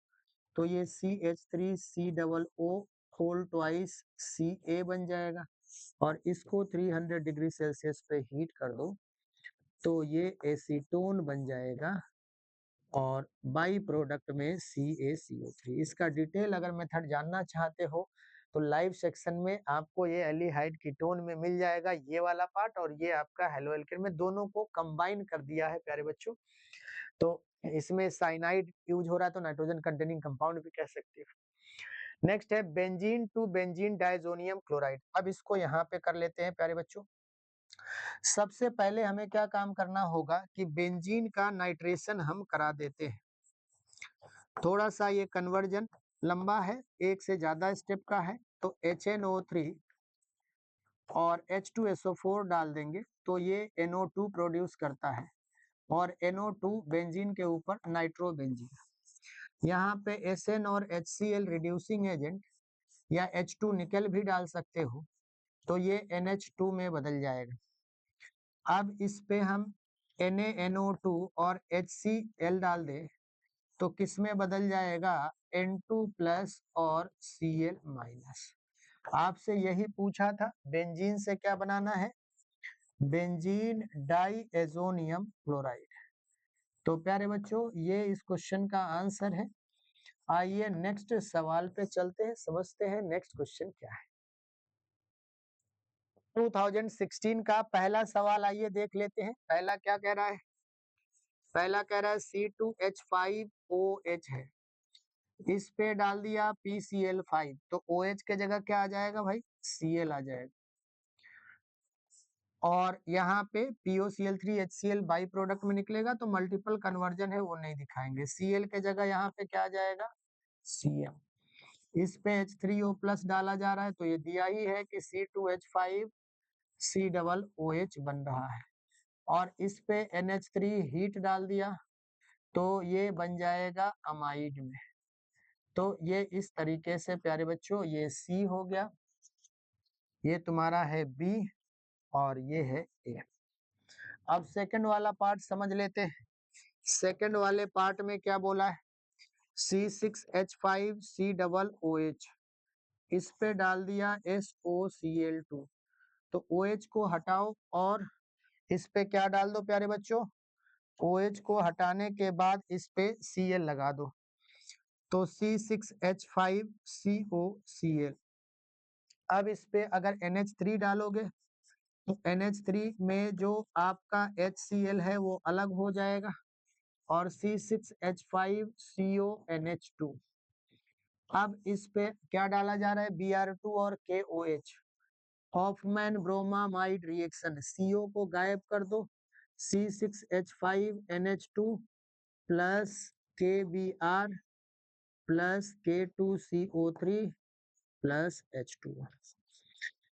S1: तो ये CH3C double O whole twice Ca बन जाएगा, और इसको 300 डिग्री सेल्सियस पे हीट कर दो तो ये एसीटोन बन जाएगा, और बाई प्रोडक्ट में CaCO3। इसका डिटेल अगर मेथड जानना चाहते हो तो लाइव सेक्शन में आपको ये एल्डिहाइड कीटोन में मिल जाएगा, ये वाला पार्ट और ये आपका हेलोएल्केन में, दोनों को कंबाइन कर दिया है प्यारे बच्चों। तो इसमें साइनाइड यूज हो रहा है तो नाइट्रोजन कंटेनिंग कंपाउंड भी कह सकते हो। नेक्स्ट है benzene to benzene diazonium chloride. अब इसको यहाँ पे कर लेते हैं प्यारे बच्चों। सबसे पहले हमें क्या काम करना होगा कि बेंजीन का नाइट्रेशन हम करा देते हैं। थोड़ा सा ये कन्वर्जन लंबा है, एक से ज्यादा स्टेप का है, तो HNO3 और H2SO4 डाल देंगे तो ये NO2 प्रोड्यूस करता है, और NO2 बेंजीन के ऊपर नाइट्रोबेंजीन। यहाँ पे SN और HCl रिड्यूसिंग एजेंट या H2 निकल भी डाल सकते हो, तो ये NH2 में बदल जाएगा। अब इस पे हम NaNO2 और HCl डाल दे तो किस में बदल जाएगा? N2 प्लस और Cl माइनस। आपसे यही पूछा था, बेंजीन से क्या बनाना है? Benzene diazonium chloride. तो प्यारे बच्चों, ये इस क्वेश्चन का आंसर है। आइए नेक्स्ट सवाल पे चलते हैं, समझते हैं नेक्स्ट क्वेश्चन क्या है। 2016 का पहला सवाल आइए देख लेते हैं। पहला क्या कह रहा है? पहला कह रहा है C2H5OH है, इस पे डाल दिया PCl5, तो OH के जगह क्या आ जाएगा भाई? Cl आ जाएगा। और यहाँ पे POCl3 HCl बाई प्रोडक्ट में निकलेगा, तो मल्टीपल कन्वर्जन है वो नहीं दिखाएंगे। Cl के जगह यहाँ पे क्या आ जाएगा? Cl। इस पे H3O प्लस डाला जा रहा है, तो ये दिया ही है कि C2H5COOH बन रहा है। और इस पे NH3 हीट डाल दिया, तो ये बन जाएगा अमाइड में। तो ये इस तरीके से प्यारे बच्चों ये C हो गया, ये तुम्हारा है B और ये है A। अब सेकंड वाला पार्ट समझ लेते हैं। सेकंड वाले पार्ट में क्या बोला है? C6H5COOH, इस पे डाल दिया SOCl2, तो OH को हटाओ और इस पे क्या डाल दो प्यारे बच्चों? OH को हटाने के बाद इस पे Cl लगा दो, तो C6H5COCl। अब इस पे अगर NH3 डालोगे तो NH3 में जो आपका HCl है वो अलग हो जाएगा और C6H5CONH2। अब इस पे क्या डाला जा रहा है? Br2 और KOH, Hofmann bromamide reaction, CO को गायब कर दो, C6H5NH2 plus KBr plus K2CO3 plus H2।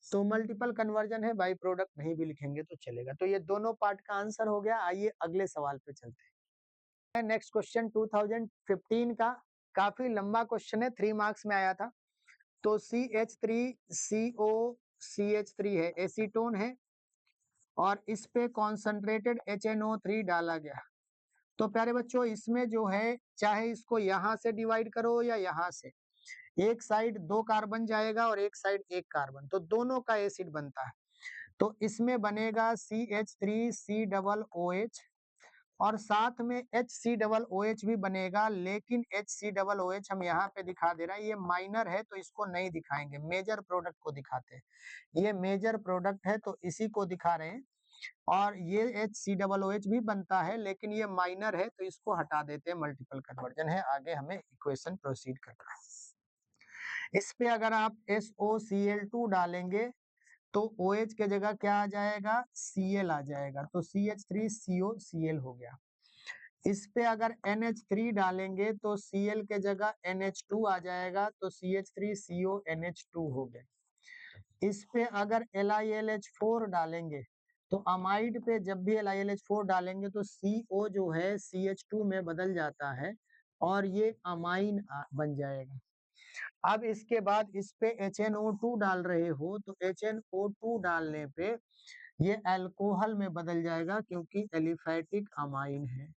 S1: तो मल्टीपल कन्वर्जन है, बाई प्रोडक्ट नहीं भी लिखेंगे तो चलेगा। तो ये दोनों पार्ट का आंसर हो गया। आइए अगले सवाल पे चलते हैं। नेक्स्ट क्वेश्चन 2015 का, काफी लंबा क्वेश्चन है, 3 मार्क्स में आया था। तो CH3COCH3 है, एसीटोन है और इस पे कॉन्सेंट्रेटेड HNO3 डाला गया। तो प्यारे बच्चों इसमें जो है, चाहे इसको यहाँ से डिवाइड करो या यहाँ से, एक साइड 2 कार्बन जाएगा और एक साइड 1 कार्बन, तो दोनों का एसिड बनता है। तो इसमें बनेगा CH3COOH और साथ में HCOOH भी बनेगा, लेकिन HCOOH हम यहाँ पे दिखा दे रहा है, ये माइनर है तो इसको नहीं दिखाएंगे, मेजर प्रोडक्ट को दिखाते हैं। ये मेजर प्रोडक्ट है तो इसी को दिखा रहे हैं। और ये HCOOH भी बनता है लेकिन ये माइनर है तो इसको हटा देते हैं, मल्टीपल कन्वर्जन है। आगे हमें इक्वेशन प्रोसीड करना है। इस पे अगर आप SOCl2 डालेंगे तो OH के जगह क्या आ जाएगा? Cl आ जाएगा, तो CH3COCl हो गया। इस पे अगर NH3 डालेंगे तो Cl के जगह NH2 आ जाएगा, तो CH3CONH2 हो गया। इस पे अगर LiLH4 डालेंगे तो अमाइड पे जब भी LiLH4 डालेंगे तो CO जो है CH2 में बदल जाता है और ये अमाइन बन जाएगा। अब इसके बाद इस पे HNO2 डाल रहे हो तो HNO2 डालने पे ये अल्कोहल में बदल जाएगा क्योंकि एलिफैटिक अमाइन है,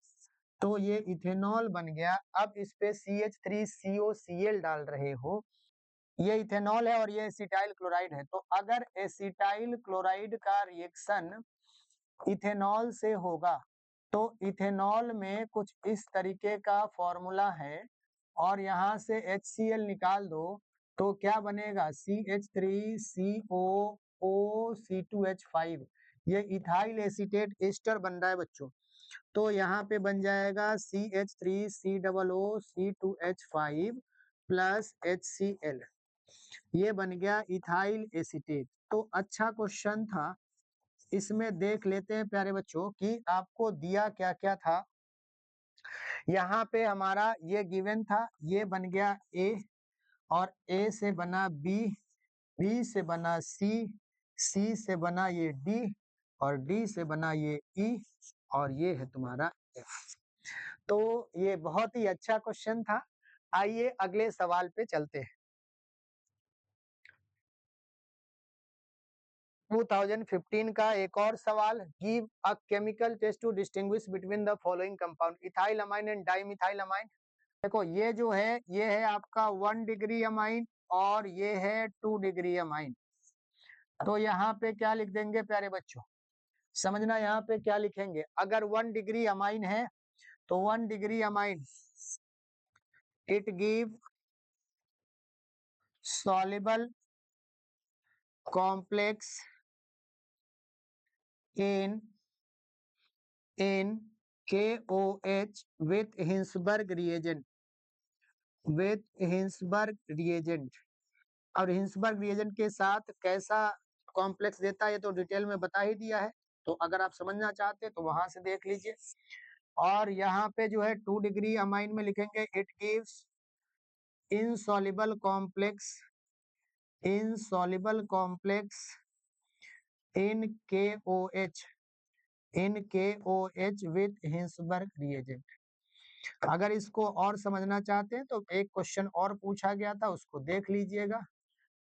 S1: तो ये इथेनॉल बन गया। अब इस पे CH3COCl डाल रहे हो, ये इथेनॉल है और ये एसिटाइल क्लोराइड है। तो अगर एसिटाइल क्लोराइड का रिएक्शन इथेनॉल से होगा तो इथेनॉल में कुछ इस तरीके का फॉर्मूला है और यहाँ से HCl निकाल दो तो क्या बनेगा? CH3COOC2H5, ये इथाइल एसीटेट एस्टर बन रहा है बच्चों। तो यहाँ पे बन जाएगा CH3COOC2H5 प्लस HCl, ये बन गया इथाइल एसीटेट। तो अच्छा क्वेश्चन था, इसमें देख लेते हैं प्यारे बच्चों कि आपको दिया क्या क्या था। यहाँ पे हमारा ये गिवन था, ये बन गया A और A से बना B, B से बना C, C से बना ये D और D से बना ये E और ये है तुम्हारा F। तो ये बहुत ही अच्छा क्वेश्चन था। आइए अगले सवाल पे चलते हैं। 2015 का एक और सवाल, give a chemical test to distinguish between the following compound, ethyl amine and dimethyl amine. देखो ये जो है ये है आपका 1 डिग्री अमाइन और ये है 2 डिग्री अमाइन। तो यहाँ पे क्या लिख देंगे प्यारे बच्चों, समझना यहाँ पे क्या लिखेंगे। अगर 1 डिग्री अमाइन है तो 1 degree amine it give soluble complex in KOH with Hinsberg reagent और हिंसबर्ग रिएजेंट के साथ कैसा कॉम्प्लेक्स देता है ये तो डिटेल में बता ही दिया है, तो अगर आप समझना चाहते हैं तो वहां से देख लीजिए। और यहाँ पे जो है 2 डिग्री अमाइन में लिखेंगे it gives insoluble complex in KOH with Hinsberg reagent। अगर इसको और समझना चाहते हैं तो एक क्वेश्चन और पूछा गया था, उसको देख लीजिएगा,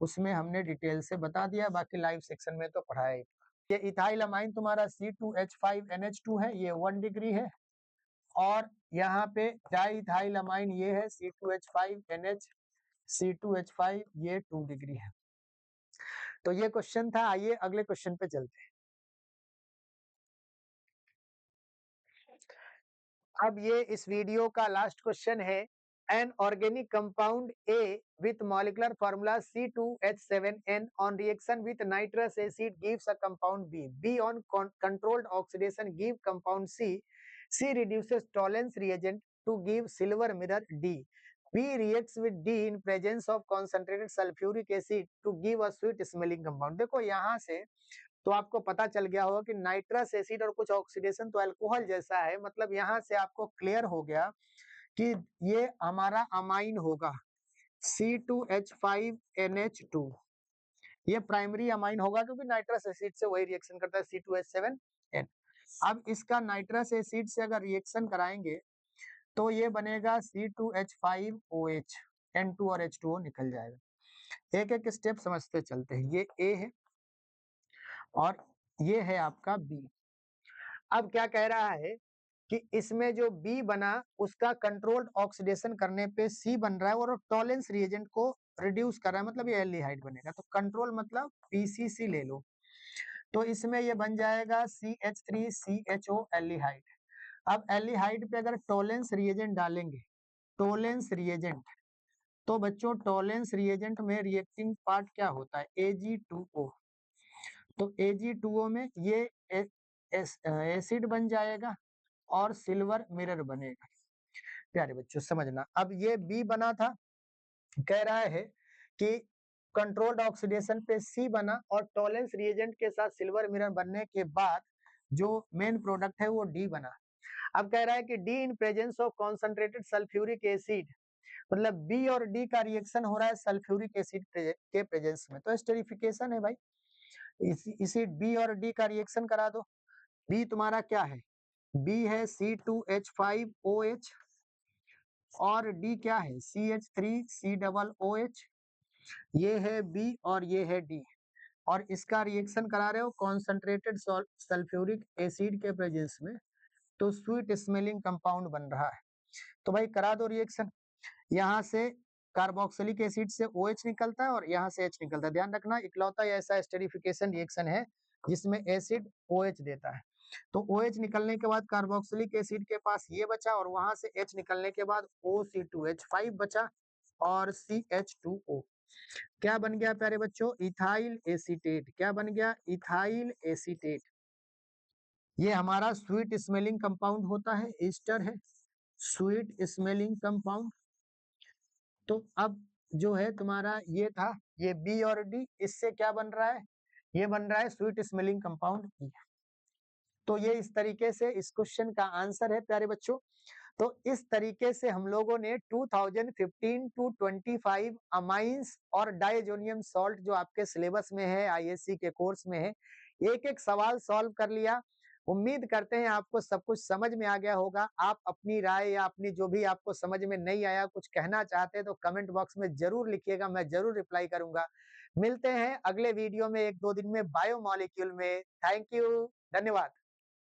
S1: उसमें हमने डिटेल से बता दिया, बाकी लाइव सेक्शन में तो पढ़ाया ही। ये इथाइल अमाइन तुम्हारा C2H5NH2 है, ये 1 डिग्री है, और यहाँ पे डाइइथाइल अमाइन ये है C2H5 ये 2 डिग्री है। तो ये क्वेश्चन था, आइए अगले क्वेश्चन पे चलते हैं। अब ये इस वीडियो का लास्ट क्वेश्चन है, an organic compound A with molecular formula C2H7N on reaction with nitrous acid gives a compound B. B on controlled oxidation give compound C. C reduces tolerance reagent to give silver mirror D. B reacts with D in presence of concentrated sulfuric acid to give a sweet smelling compound। देखो यहाँ से तो आपको पता चल गया होगा कि नाइट्रस एसिड और कुछ ऑक्सीडेशन तो अल्कोहल जैसा है, मतलब यहाँ से आपको क्लियर हो गया कि ये हमारा अमाइन होगा C2H5NH2, ये प्राइमरी अमाइन होगा क्योंकि नाइट्रस एसिड से वही रिएक्शन करता है C2H7N। अब इसका नाइट्रस एसिड से अगर रिएक्शन कराएंगे तो ये बनेगा C2H5OH, N2 और H2O निकल जाएगा। एक एक स्टेप समझते चलते हैं। ये A है और ये है आपका B। अब क्या कह रहा है कि इसमें जो B बना उसका कंट्रोल्ड ऑक्सीडेशन करने पे C बन रहा है और टॉलेंस रिएजेंट को रिड्यूस कर रहा है, मतलब ये एल्डिहाइड बनेगा। तो कंट्रोल मतलब PCC ले लो, तो इसमें ये बन जाएगा CH3CHO एल्डिहाइड। अब एल्डिहाइड पे अगर टॉलेंस रिएजेंट डालेंगे, टॉलेंस रिएजेंट, तो बच्चों टॉलेंस रिएजेंट में रिएक्टिंग पार्ट क्या होता है Ag2O। तो Ag2O में ये एसिड बन जाएगा और सिल्वर मिरर बनेगा। प्यारे बच्चों समझना, अब ये B बना था, कह रहा है कि कंट्रोल्ड ऑक्सीडेशन पे C बना और टॉलेंस रिएजेंट के साथ सिल्वर मिरर बनने के बाद जो मेन प्रोडक्ट है वो D बना। अब कह रहा है कि D in presence of concentrated sulphuric acid, मतलब B और D का रिएक्शन हो रहा है सल्फ्यूरिक एसिड के प्रेजेंस में, तो एस्टरिफिकेशन है भाई। इसी B और D का रिएक्शन करा दो। B तुम्हारा क्या है, B है C2H5OH और D क्या है CH3COOH, ये है B और ये है D, और इसका रिएक्शन करा रहे हो कॉन्सेंट्रेटेड सल्फ्यूरिक एसिड के प्रेजेंस में, तो स्वीट स्मेलिंग कंपाउंड बन रहा है। तो भाई करा दो रिएक्शन, यहाँ से कार्बोक्सिलिक एसिड से OH निकलता है और यहाँ से H निकलता है। ध्यान रखना इकलौता ऐसा एस्टरिफिकेशन रिएक्शन है जिसमें एसिड OH देता है। तो OH निकलने के बाद कार्बोक्सिलिक एसिड के पास ये बचा और वहां से H निकलने के बाद OC2H5 बचा और CH2O। क्या बन गया प्यारे बच्चों, इथाइल एसीटेट। क्या बन गया, इथाइल एसीटेट। ये हमारा स्वीट स्मेलिंग कंपाउंड होता है, एस्टर है, स्वीट स्मेलिंग कंपाउंड। तो अब जो है तुम्हारा ये था, ये B और D, इससे क्या बन रहा है, ये बन रहा है स्वीट स्मेलिंग कंपाउंड E। तो ये इस तरीके से इस क्वेश्चन का आंसर है प्यारे बच्चों। तो इस तरीके से हम लोगों ने 2015 टू 25 अमाइंस और डाइजोनियम सॉल्ट जो आपके सिलेबस में है, ISC के कोर्स में है, एक एक सवाल सॉल्व कर लिया। उम्मीद करते हैं आपको सब कुछ समझ में आ गया होगा। आप अपनी राय या अपनी जो भी आपको समझ में नहीं आया, कुछ कहना चाहते हैं तो कमेंट बॉक्स में जरूर लिखिएगा, मैं जरूर रिप्लाई करूंगा। मिलते हैं अगले वीडियो में 1-2 दिन में बायोमॉलिक्यूल में। थैंक यू, धन्यवाद।